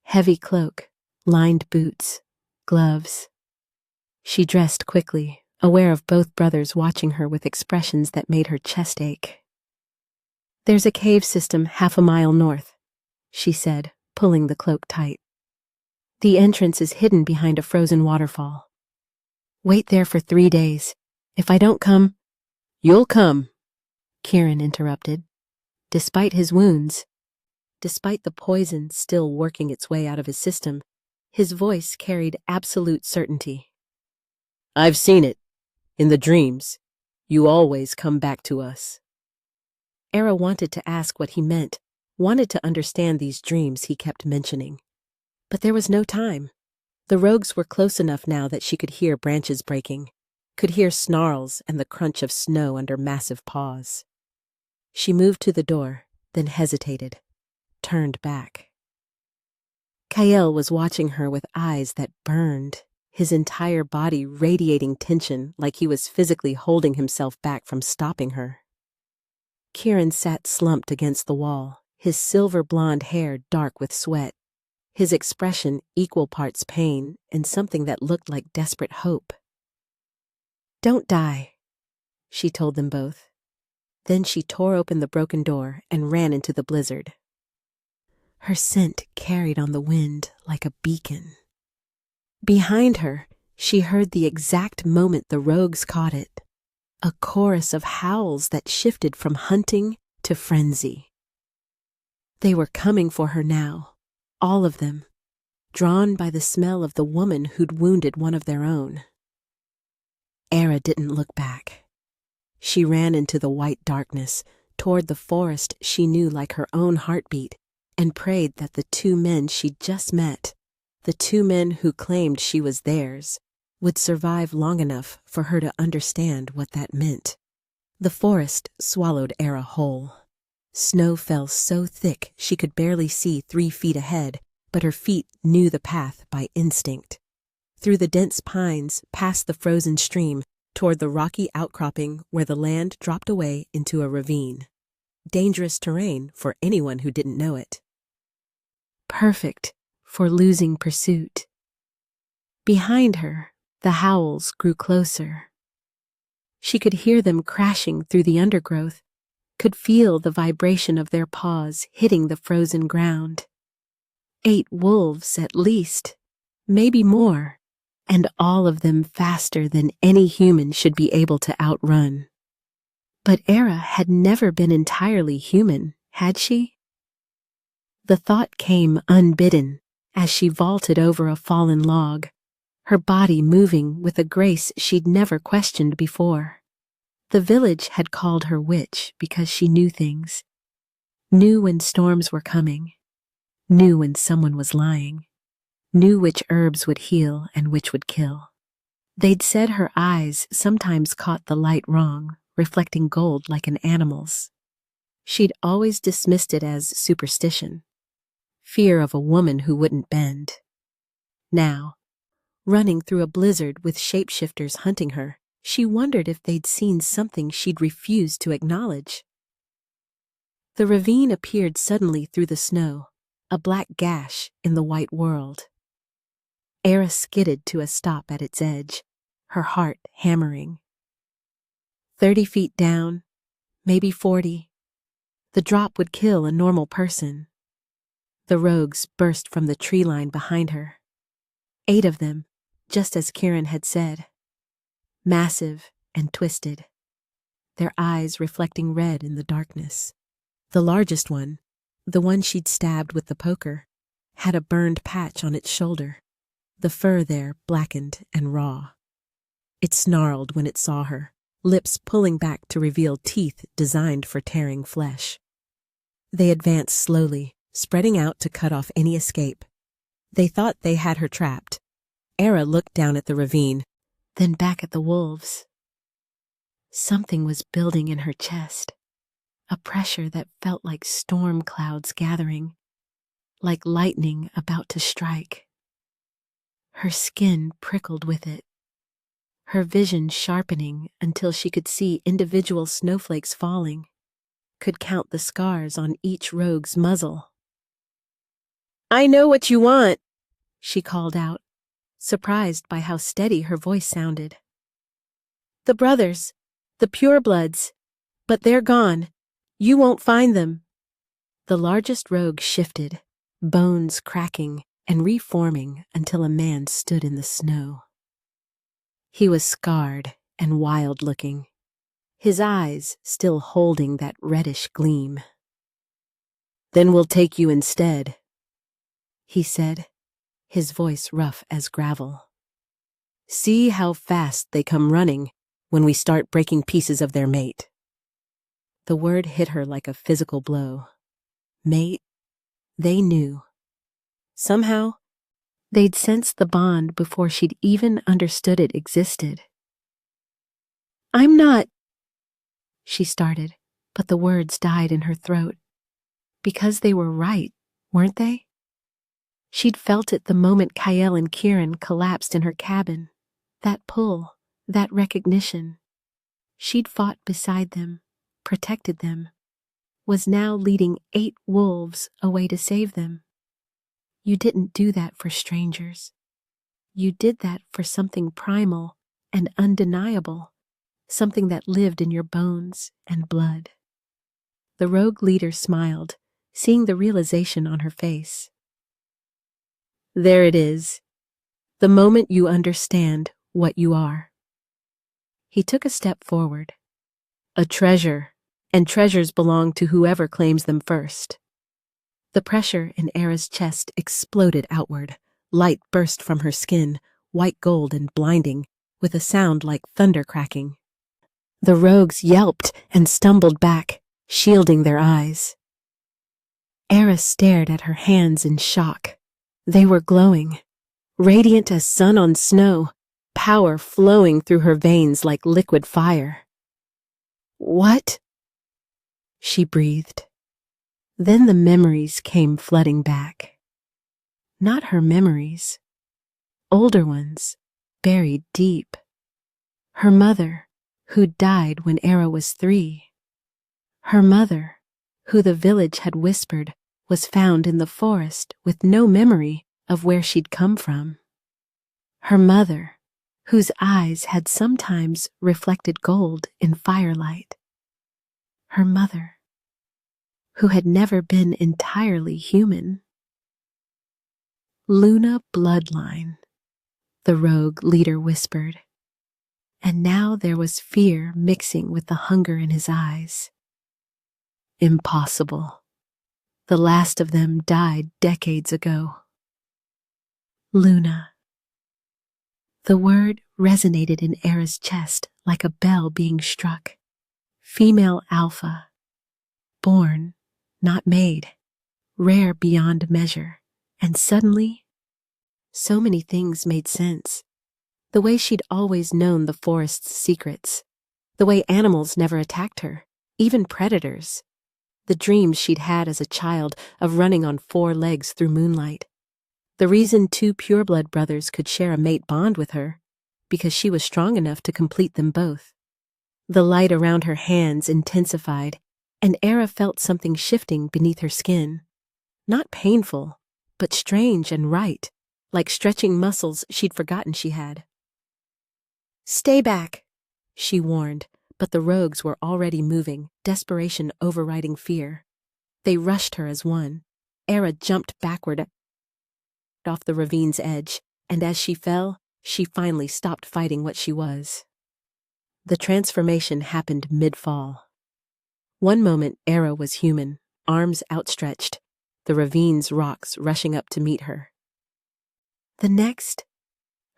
Heavy cloak, lined boots, gloves. She dressed quickly, aware of both brothers watching her with expressions that made her chest ache. There's a cave system 1/2 mile north, she said, pulling the cloak tight. The entrance is hidden behind a frozen waterfall. Wait there for 3 days. If I don't come, you'll come, Kieran interrupted. Despite his wounds, despite the poison still working its way out of his system, his voice carried absolute certainty. I've seen it. In the dreams, you always come back to us. Era wanted to ask what he meant, wanted to understand these dreams he kept mentioning. But there was no time. The rogues were close enough now that she could hear branches breaking, could hear snarls and the crunch of snow under massive paws. She moved to the door, then hesitated, turned back. Kael was watching her with eyes that burned, his entire body radiating tension like he was physically holding himself back from stopping her. Kieran sat slumped against the wall, his silver blonde hair dark with sweat, his expression equal parts pain and something that looked like desperate hope. Don't die, she told them both. Then she tore open the broken door and ran into the blizzard. Her scent carried on the wind like a beacon. Behind her, she heard the exact moment the rogues caught it, a chorus of howls that shifted from hunting to frenzy. They were coming for her now, all of them, drawn by the smell of the woman who'd wounded one of their own. Era didn't look back. She ran into the white darkness, toward the forest she knew like her own heartbeat, and prayed that the 2 men she'd just met, the 2 men who claimed she was theirs, would survive long enough for her to understand what that meant. The forest swallowed Era whole. Snow fell so thick she could barely see 3 feet ahead, but her feet knew the path by instinct. Through the dense pines, past the frozen stream, toward the rocky outcropping where the land dropped away into a ravine. Dangerous terrain for anyone who didn't know it. Perfect for losing pursuit. Behind her, the howls grew closer. She could hear them crashing through the undergrowth, could feel the vibration of their paws hitting the frozen ground. 8 wolves at least, maybe more, and all of them faster than any human should be able to outrun. But Era had never been entirely human, had she? The thought came unbidden as she vaulted over a fallen log, her body moving with a grace she'd never questioned before. The village had called her witch because she knew things. Knew when storms were coming. Knew when someone was lying. Knew which herbs would heal and which would kill. They'd said her eyes sometimes caught the light wrong, reflecting gold like an animal's. She'd always dismissed it as superstition. Fear of a woman who wouldn't bend. Now, running through a blizzard with shapeshifters hunting her, she wondered if they'd seen something she'd refused to acknowledge. The ravine appeared suddenly through the snow, a black gash in the white world. Era skidded to a stop at its edge, her heart hammering. 30 feet down, maybe 40. The drop would kill a normal person. The rogues burst from the tree line behind her. 8 of them, just as Kieran had said. Massive and twisted, their eyes reflecting red in the darkness. The largest one, the one she'd stabbed with the poker, had a burned patch on its shoulder, the fur there blackened and raw. It snarled when it saw her, lips pulling back to reveal teeth designed for tearing flesh. They advanced slowly, spreading out to cut off any escape. They thought they had her trapped. Era looked down at the ravine, then back at the wolves. Something was building in her chest, a pressure that felt like storm clouds gathering, like lightning about to strike. Her skin prickled with it, her vision sharpening until she could see individual snowflakes falling, could count the scars on each rogue's muzzle. "I know what you want," she called out, surprised by how steady her voice sounded. "The brothers, the purebloods, but they're gone. You won't find them." The largest rogue shifted, bones cracking and reforming until a man stood in the snow. He was scarred and wild-looking, his eyes still holding that reddish gleam. "Then we'll take you instead," he said, his voice rough as gravel. "See how fast they come running when we start breaking pieces of their mate." The word hit her like a physical blow. Mate, they knew. Somehow, they'd sensed the bond before she'd even understood it existed. "I'm not," she started, but the words died in her throat. Because they were right, weren't they? She'd felt it the moment Kyle and Kieran collapsed in her cabin. That pull, that recognition. She'd fought beside them, protected them, was now leading 8 wolves away to save them. You didn't do that for strangers. You did that for something primal and undeniable, something that lived in your bones and blood. The rogue leader smiled, seeing the realization on her face. "There it is, the moment you understand what you are." He took a step forward. "A treasure, and treasures belong to whoever claims them first." The pressure in Era's chest exploded outward. Light burst from her skin, white gold and blinding, with a sound like thunder cracking. The rogues yelped and stumbled back, shielding their eyes. Era stared at her hands in shock. They were glowing, radiant as sun on snow, power flowing through her veins like liquid fire. "What?" she breathed. Then the memories came flooding back. Not her memories, older ones, buried deep. Her mother, who died when Era was 3. Her mother, who the village had whispered was found in the forest with no memory of where she'd come from. Her mother, whose eyes had sometimes reflected gold in firelight. Her mother, who had never been entirely human. Luna bloodline, the rogue leader whispered, and now there was fear mixing with the hunger in his eyes. Impossible. The last of them died decades ago. Luna. The word resonated in Era's chest like a bell being struck. Female alpha. Born, not made. Rare beyond measure. And suddenly, so many things made sense. The way she'd always known the forest's secrets. The way animals never attacked her, even predators. The dreams she'd had as a child of running on 4 legs through moonlight. The reason 2 pureblood brothers could share a mate bond with her, because she was strong enough to complete them both. The light around her hands intensified, and Era felt something shifting beneath her skin. Not painful, but strange and right, like stretching muscles she'd forgotten she had. "Stay back," she warned, but the rogues were already moving, desperation overriding fear. They rushed her as one. Era jumped backward off the ravine's edge, and as she fell, she finally stopped fighting what she was. The transformation happened mid-fall. One moment Era was human, arms outstretched, the ravine's rocks rushing up to meet her. The next,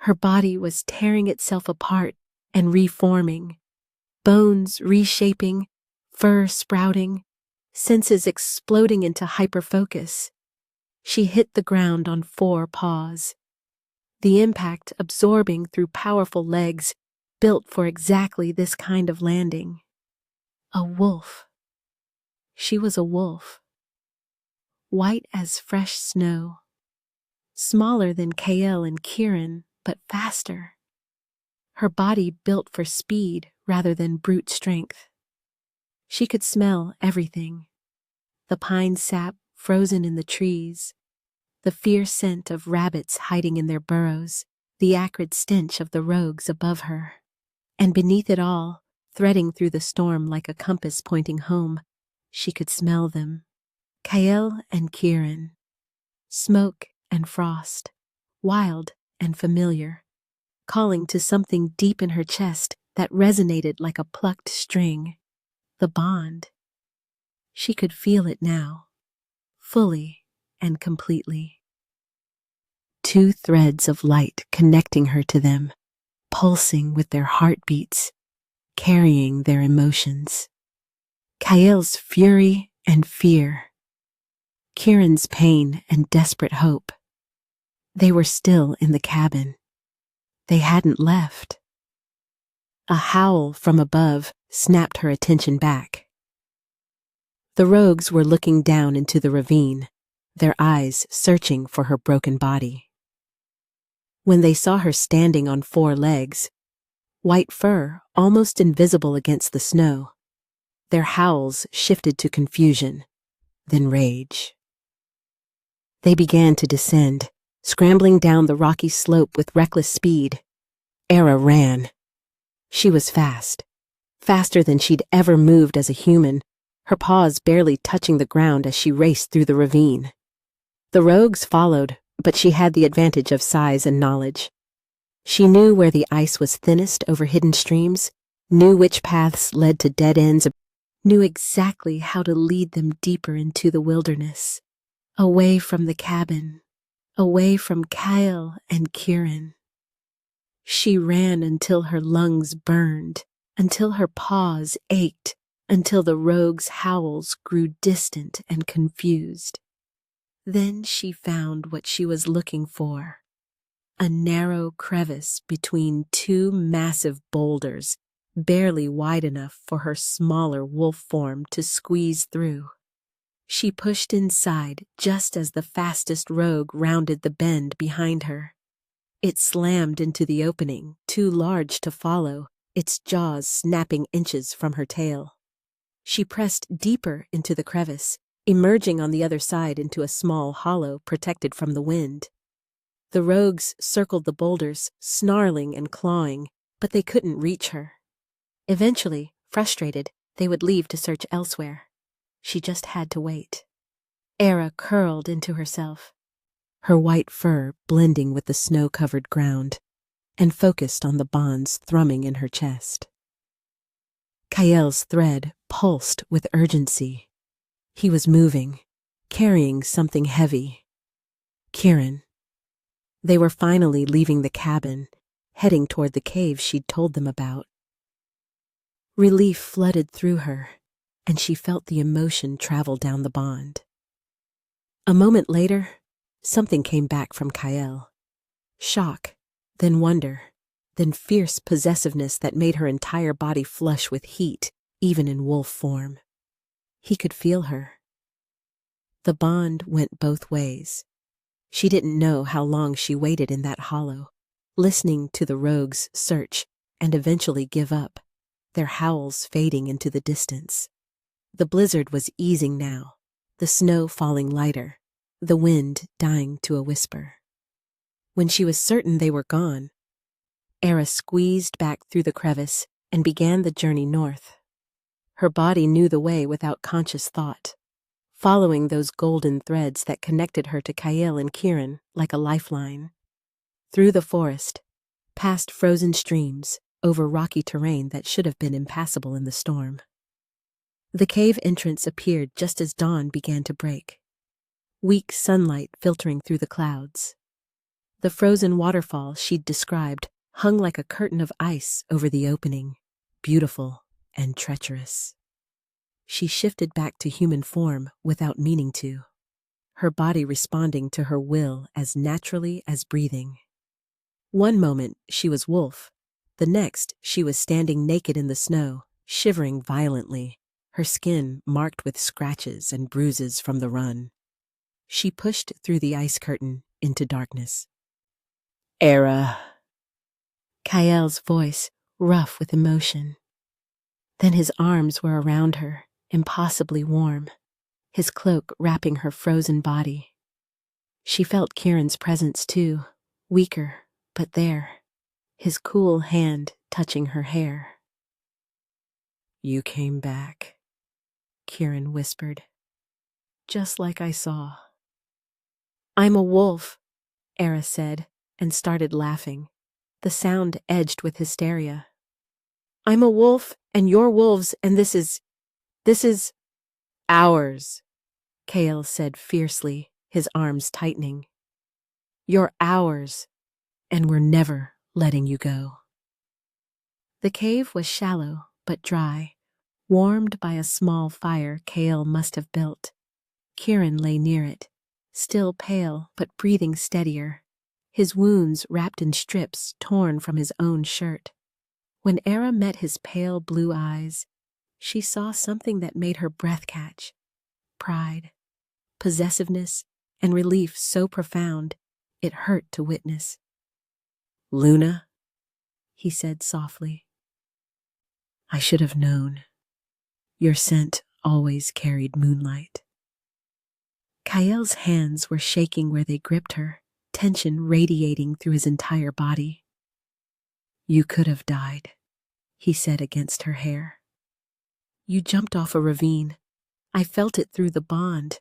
her body was tearing itself apart and reforming, bones reshaping, fur sprouting, senses exploding into hyperfocus. She hit the ground on 4 paws, the impact absorbing through powerful legs built for exactly this kind of landing. A wolf. She was a wolf. White as fresh snow. Smaller than Kael and Kieran, but faster. Her body built for speed rather than brute strength. She could smell everything. The pine sap frozen in the trees, the fierce scent of rabbits hiding in their burrows, the acrid stench of the rogues above her. And beneath it all, threading through the storm like a compass pointing home, she could smell them. Kael and Kieran. Smoke and frost, wild and familiar, calling to something deep in her chest that resonated like a plucked string. The bond. She could feel it now, fully and completely. 2 threads of light connecting her to them, pulsing with their heartbeats, carrying their emotions. Kael's fury and fear. Kieran's pain and desperate hope. They were still in the cabin. They hadn't left. A howl from above snapped her attention back. The rogues were looking down into the ravine, their eyes searching for her broken body. When they saw her standing on 4 legs, white fur almost invisible against the snow, their howls shifted to confusion, then rage. They began to descend, scrambling down the rocky slope with reckless speed. Era ran. She was fast, faster than she'd ever moved as a human, her paws barely touching the ground as she raced through the ravine. The rogues followed, but she had the advantage of size and knowledge. She knew where the ice was thinnest over hidden streams, knew which paths led to dead ends, knew exactly how to lead them deeper into the wilderness, away from the cabin, away from Kael and Kieran. She ran until her lungs burned, until her paws ached, until the rogues' howls grew distant and confused. Then she found what she was looking for. A narrow crevice between 2 massive boulders, barely wide enough for her smaller wolf form to squeeze through. She pushed inside just as the fastest rogue rounded the bend behind her. It slammed into the opening, too large to follow, its jaws snapping inches from her tail. She pressed deeper into the crevice, emerging on the other side into a small hollow protected from the wind. The rogues circled the boulders, snarling and clawing, but they couldn't reach her. Eventually, frustrated, they would leave to search elsewhere. She just had to wait. Era curled into herself, her white fur blending with the snow-covered ground, and focused on the bonds thrumming in her chest. Kael's thread pulsed with urgency. He was moving, carrying something heavy. Kieran. They were finally leaving the cabin, heading toward the cave she'd told them about. Relief flooded through her, and she felt the emotion travel down the bond. A moment later, something came back from Kael. Shock, then wonder, then fierce possessiveness that made her entire body flush with heat, even in wolf form. He could feel her. The bond went both ways. She didn't know how long she waited in that hollow, listening to the rogues search and eventually give up, their howls fading into the distance. The blizzard was easing now, the snow falling lighter, the wind dying to a whisper. When she was certain they were gone, Era squeezed back through the crevice and began the journey north. Her body knew the way without conscious thought, following those golden threads that connected her to Kael and Kieran like a lifeline. Through the forest, past frozen streams, over rocky terrain that should have been impassable in the storm. The cave entrance appeared just as dawn began to break, weak sunlight filtering through the clouds. The frozen waterfall she'd described hung like a curtain of ice over the opening, beautiful and treacherous. She shifted back to human form without meaning to, her body responding to her will as naturally as breathing. One moment she was wolf, the next she was standing naked in the snow, shivering violently, her skin marked with scratches and bruises from the run. She pushed through the ice curtain into darkness. Era. Kael's voice, rough with emotion. Then his arms were around her, impossibly warm, his cloak wrapping her frozen body. She felt Kieran's presence too, weaker, but there, his cool hand touching her hair. You came back, Kieran whispered. Just like I saw. I'm a wolf, Era said, and started laughing, the sound edged with hysteria. I'm a wolf, and you're wolves, and this is ours, Kael said fiercely, his arms tightening. You're ours, and we're never letting you go. The cave was shallow but dry, warmed by a small fire Kael must have built. Kieran lay near it, still pale but breathing steadier, his wounds wrapped in strips torn from his own shirt. When Era met his pale blue eyes, she saw something that made her breath catch. Pride, possessiveness, and relief so profound, it hurt to witness. Luna, he said softly. I should have known. Your scent always carried moonlight. Kael's hands were shaking where they gripped her, tension radiating through his entire body. You could have died, he said against her hair. You jumped off a ravine. I felt it through the bond,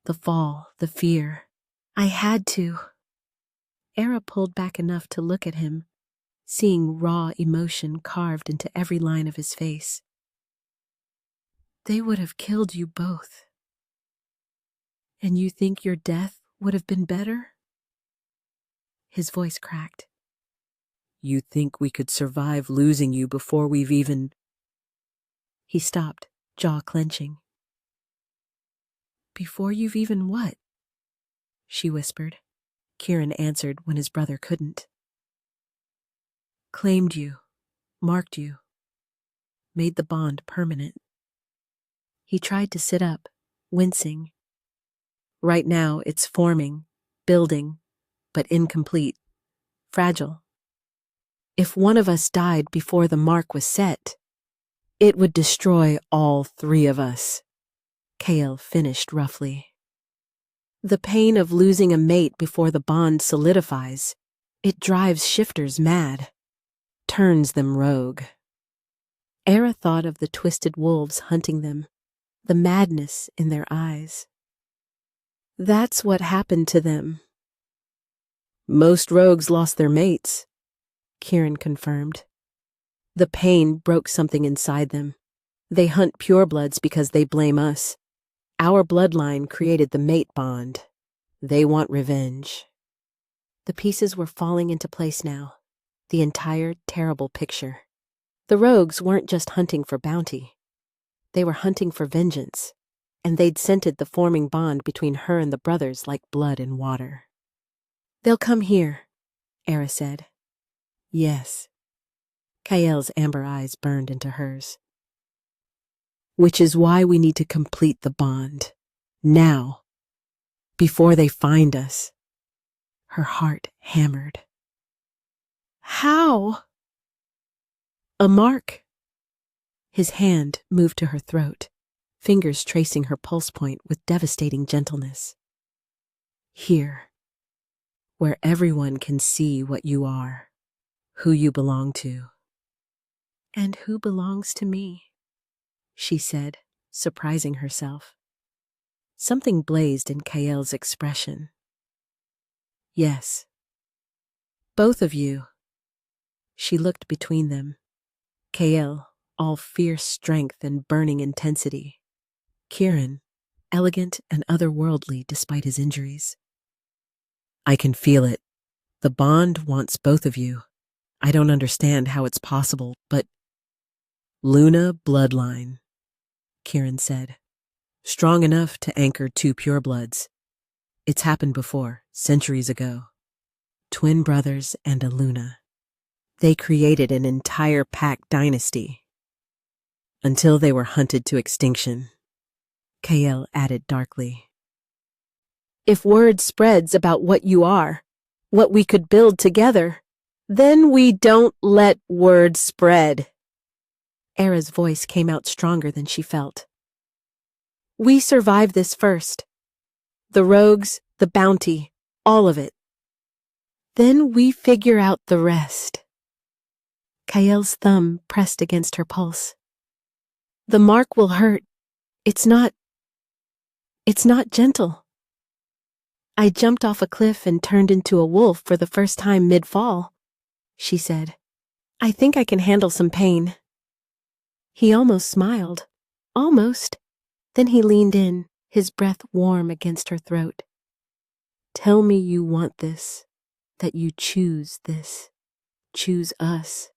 the fall, the fear. I had to. Era pulled back enough to look at him, seeing raw emotion carved into every line of his face. They would have killed you both. And you think your death would have been better? His voice cracked. You think we could survive losing you before we've even... He stopped, jaw clenching. Before you've even what? She whispered. Kieran answered when his brother couldn't. Claimed you, marked you, made the bond permanent. He tried to sit up, wincing. Right now, it's forming, building, but incomplete, fragile. If one of us died before the mark was set, it would destroy all three of us, Kael finished roughly. The pain of losing a mate before the bond solidifies, it drives shifters mad, turns them rogue. Era thought of the twisted wolves hunting them, the madness in their eyes. That's what happened to them. Most rogues lost their mates, Kieran confirmed. The pain broke something inside them. They hunt purebloods because they blame us. Our bloodline created the mate bond. They want revenge. The pieces were falling into place now, the entire terrible picture. The rogues weren't just hunting for bounty. They were hunting for vengeance, and they'd scented the forming bond between her and the brothers like blood and water. They'll come here, Era said. Yes. Kael's amber eyes burned into hers. Which is why we need to complete the bond. Now. Before they find us. Her heart hammered. How? A mark. His hand moved to her throat, fingers tracing her pulse point with devastating gentleness. Here. Where everyone can see what you are, who you belong to. And who belongs to me? She said, surprising herself. Something blazed in Kael's expression. Yes. Both of you. She looked between them. Kael, all fierce strength and burning intensity. Kieran, elegant and otherworldly despite his injuries. I can feel it. The bond wants both of you. I don't understand how it's possible, but... Luna bloodline, Kieran said. Strong enough to anchor two purebloods. It's happened before, centuries ago. Twin brothers and a Luna. They created an entire pack dynasty. Until they were hunted to extinction. Kael added darkly. If word spreads about what you are, what we could build together, then we don't let word spread. Era's voice came out stronger than she felt. We survive this first. The rogues, the bounty, all of it. Then we figure out the rest. Kael's thumb pressed against her pulse. The mark will hurt. It's not gentle. I jumped off a cliff and turned into a wolf for the first time mid-fall, she said. I think I can handle some pain. He almost smiled. Almost. Then he leaned in, his breath warm against her throat. Tell me you want this, that you choose this, choose us.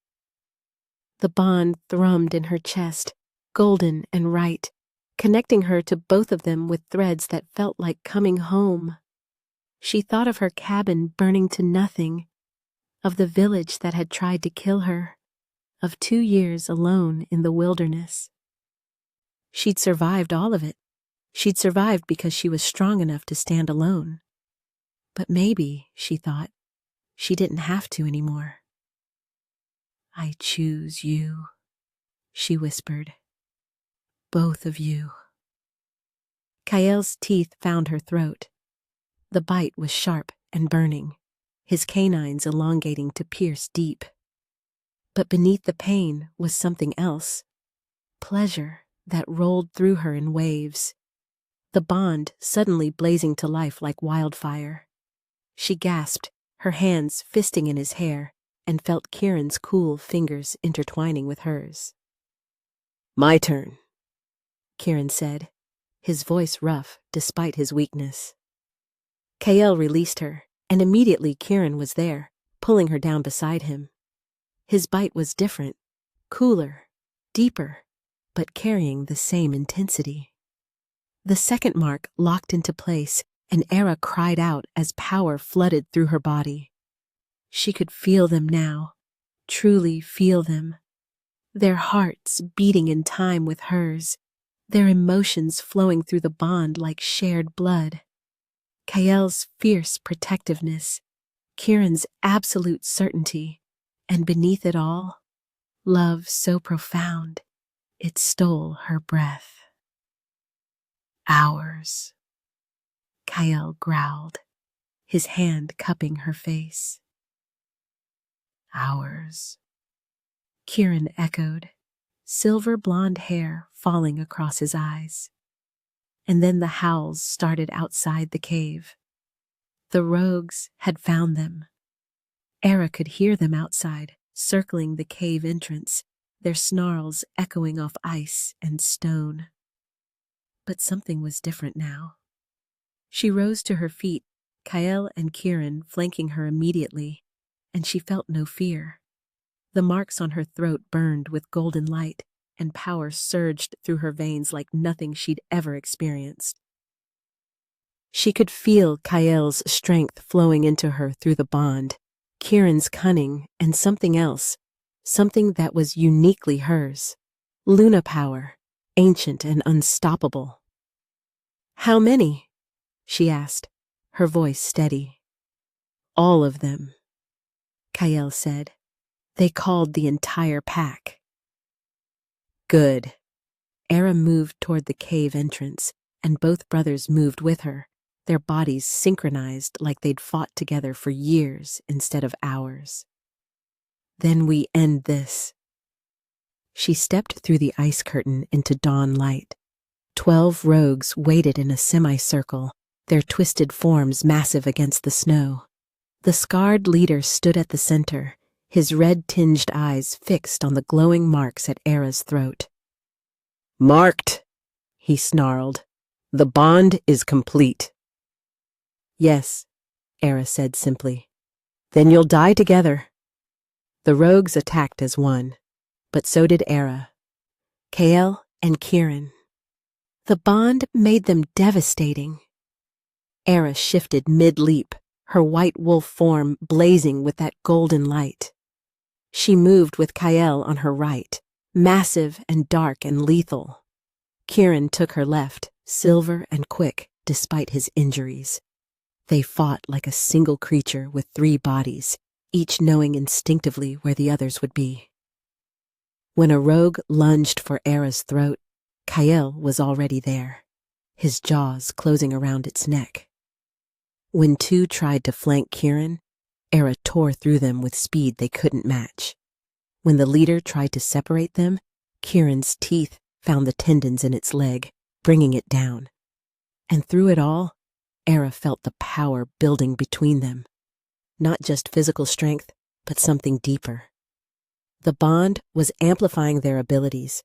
The bond thrummed in her chest, golden and right, connecting her to both of them with threads that felt like coming home. She thought of her cabin burning to nothing, of the village that had tried to kill her, of 2 years alone in the wilderness. She'd survived all of it. She'd survived because she was strong enough to stand alone. But maybe, she thought, she didn't have to anymore. I choose you, she whispered. Both of you. Kael's teeth found her throat. The bite was sharp and burning, his canines elongating to pierce deep. But beneath the pain was something else. Pleasure that rolled through her in waves. The bond suddenly blazing to life like wildfire. She gasped, her hands fisting in his hair, and felt Kieran's cool fingers intertwining with hers. My turn, Kieran said, his voice rough despite his weakness. Kael released her, and immediately Kieran was there, pulling her down beside him. His bite was different, cooler, deeper, but carrying the same intensity. The second mark locked into place, and Era cried out as power flooded through her body. She could feel them now, truly feel them. Their hearts beating in time with hers, their emotions flowing through the bond like shared blood. Kael's fierce protectiveness, Kieran's absolute certainty, and beneath it all, love so profound it stole her breath. Ours, Kael growled, his hand cupping her face. Ours, Kieran echoed, silver blonde hair falling across his eyes. And then the howls started outside the cave. The rogues had found them. Era could hear them outside, circling the cave entrance, their snarls echoing off ice and stone. But something was different now. She rose to her feet, Kael and Kieran flanking her immediately, and she felt no fear. The marks on her throat burned with golden light, and power surged through her veins like nothing she'd ever experienced. She could feel Kael's strength flowing into her through the bond, Kieran's cunning, and something else, something that was uniquely hers. Luna power, ancient and unstoppable. "How many?" she asked, her voice steady. "All of them," Kael said. "They called the entire pack." "Good." Era moved toward the cave entrance, and both brothers moved with her, their bodies synchronized like they'd fought together for years instead of hours. "Then we end this." She stepped through the ice curtain into dawn light. 12 rogues waited in a semicircle, their twisted forms massive against the snow. The scarred leader stood at the center, his red-tinged eyes fixed on the glowing marks at Era's throat. "Marked," he snarled. "The bond is complete." "Yes," Era said simply. "Then you'll die together." The rogues attacked as one, but so did Era, Kael, and Kieran. The bond made them devastating. Era shifted mid-leap, her white wolf form blazing with that golden light. She moved with Kael on her right, massive and dark and lethal. Kieran took her left, silver and quick, despite his injuries. They fought like a single creature with 3 bodies, each knowing instinctively where the others would be. When a rogue lunged for Era's throat, Kael was already there, his jaws closing around its neck. When 2 tried to flank Kieran, Era tore through them with speed they couldn't match. When the leader tried to separate them, Kieran's teeth found the tendons in its leg, bringing it down. And through it all, Era felt the power building between them. Not just physical strength, but something deeper. The bond was amplifying their abilities,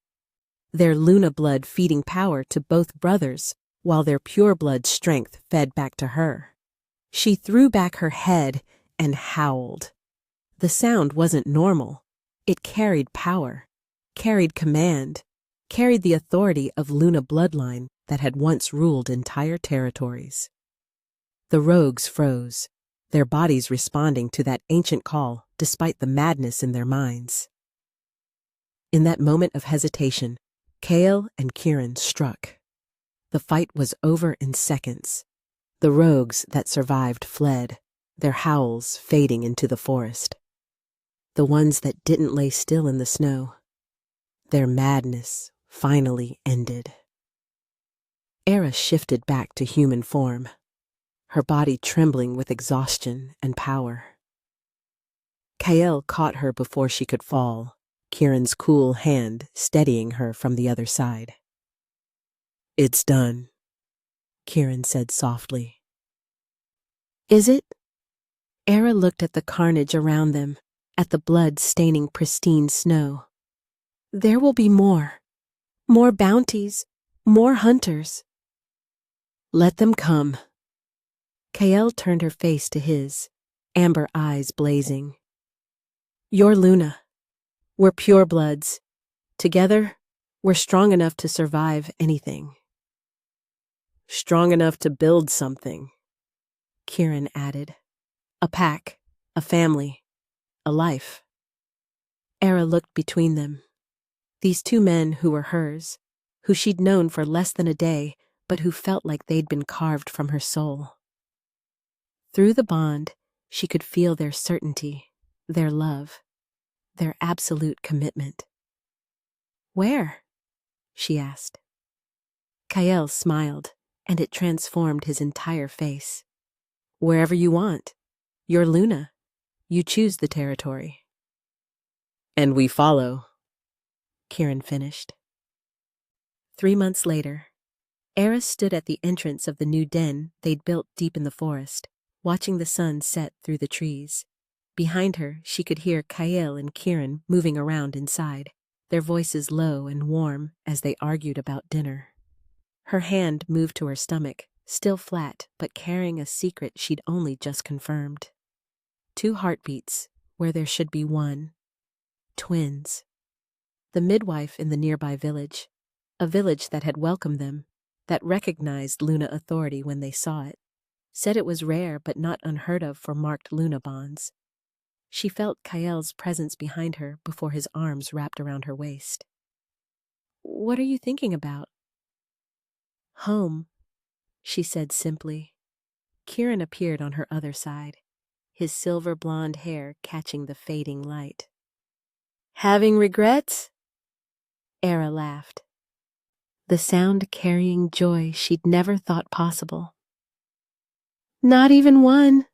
their Luna blood feeding power to both brothers, while their pure blood strength fed back to her. She threw back her head and howled. The sound wasn't normal. It carried power, carried command, carried the authority of Luna bloodline that had once ruled entire territories. The rogues froze, their bodies responding to that ancient call despite the madness in their minds. In that moment of hesitation, Kael and Kieran struck. The fight was over in seconds. The rogues that survived fled, their howls fading into the forest. The ones that didn't lay still in the snow, their madness finally ended. Era shifted back to human form, her body trembling with exhaustion and power. Kael caught her before she could fall, Kieran's cool hand steadying her from the other side. "It's done," Kieran said softly. "Is it?" Era looked at the carnage around them, at the blood-staining pristine snow. "There will be more. More bounties, more hunters." "Let them come." Kael turned her face to his, amber eyes blazing. "You're Luna. We're purebloods. Together, we're strong enough to survive anything." "Strong enough to build something," Kieran added. "A pack, a family, a life." Era looked between them. These 2 men who were hers, who she'd known for less than a day, but who felt like they'd been carved from her soul. Through the bond, she could feel their certainty, their love, their absolute commitment. "Where?" she asked. Kael smiled, and it transformed his entire face. "Wherever you want. You're Luna. You choose the territory." "And we follow," Kieran finished. 3 months later, Era stood at the entrance of the new den they'd built deep in the forest, watching the sun set through the trees. Behind her, she could hear Kael and Kieran moving around inside, their voices low and warm as they argued about dinner. Her hand moved to her stomach, still flat but carrying a secret she'd only just confirmed. 2 heartbeats where there should be 1. Twins. The midwife in the nearby village, a village that had welcomed them, that recognized Luna authority when they saw it, said it was rare but not unheard of for marked Luna bonds. She felt Kael's presence behind her before his arms wrapped around her waist. "What are you thinking about?" "Home," she said simply. Kieran appeared on her other side, his silver blonde hair catching the fading light. "Having regrets?" Era laughed, the sound carrying joy she'd never thought possible. "Not even one."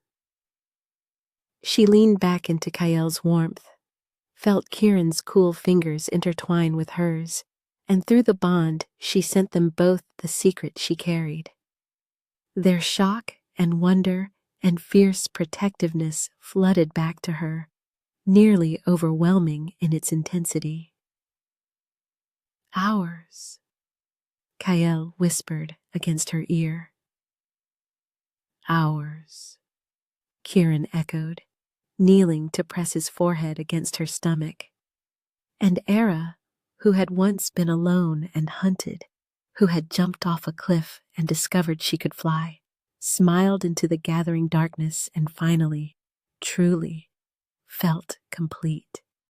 She leaned back into Kael's warmth, felt Kieran's cool fingers intertwine with hers, and through the bond she sent them both the secret she carried. Their shock and wonder and fierce protectiveness flooded back to her, nearly overwhelming in its intensity. "Ours," Kael whispered against her ear. "Ours," Kieran echoed, kneeling to press his forehead against her stomach. And Era, who had once been alone and hunted, who had jumped off a cliff and discovered she could fly, smiled into the gathering darkness and finally, truly, felt complete.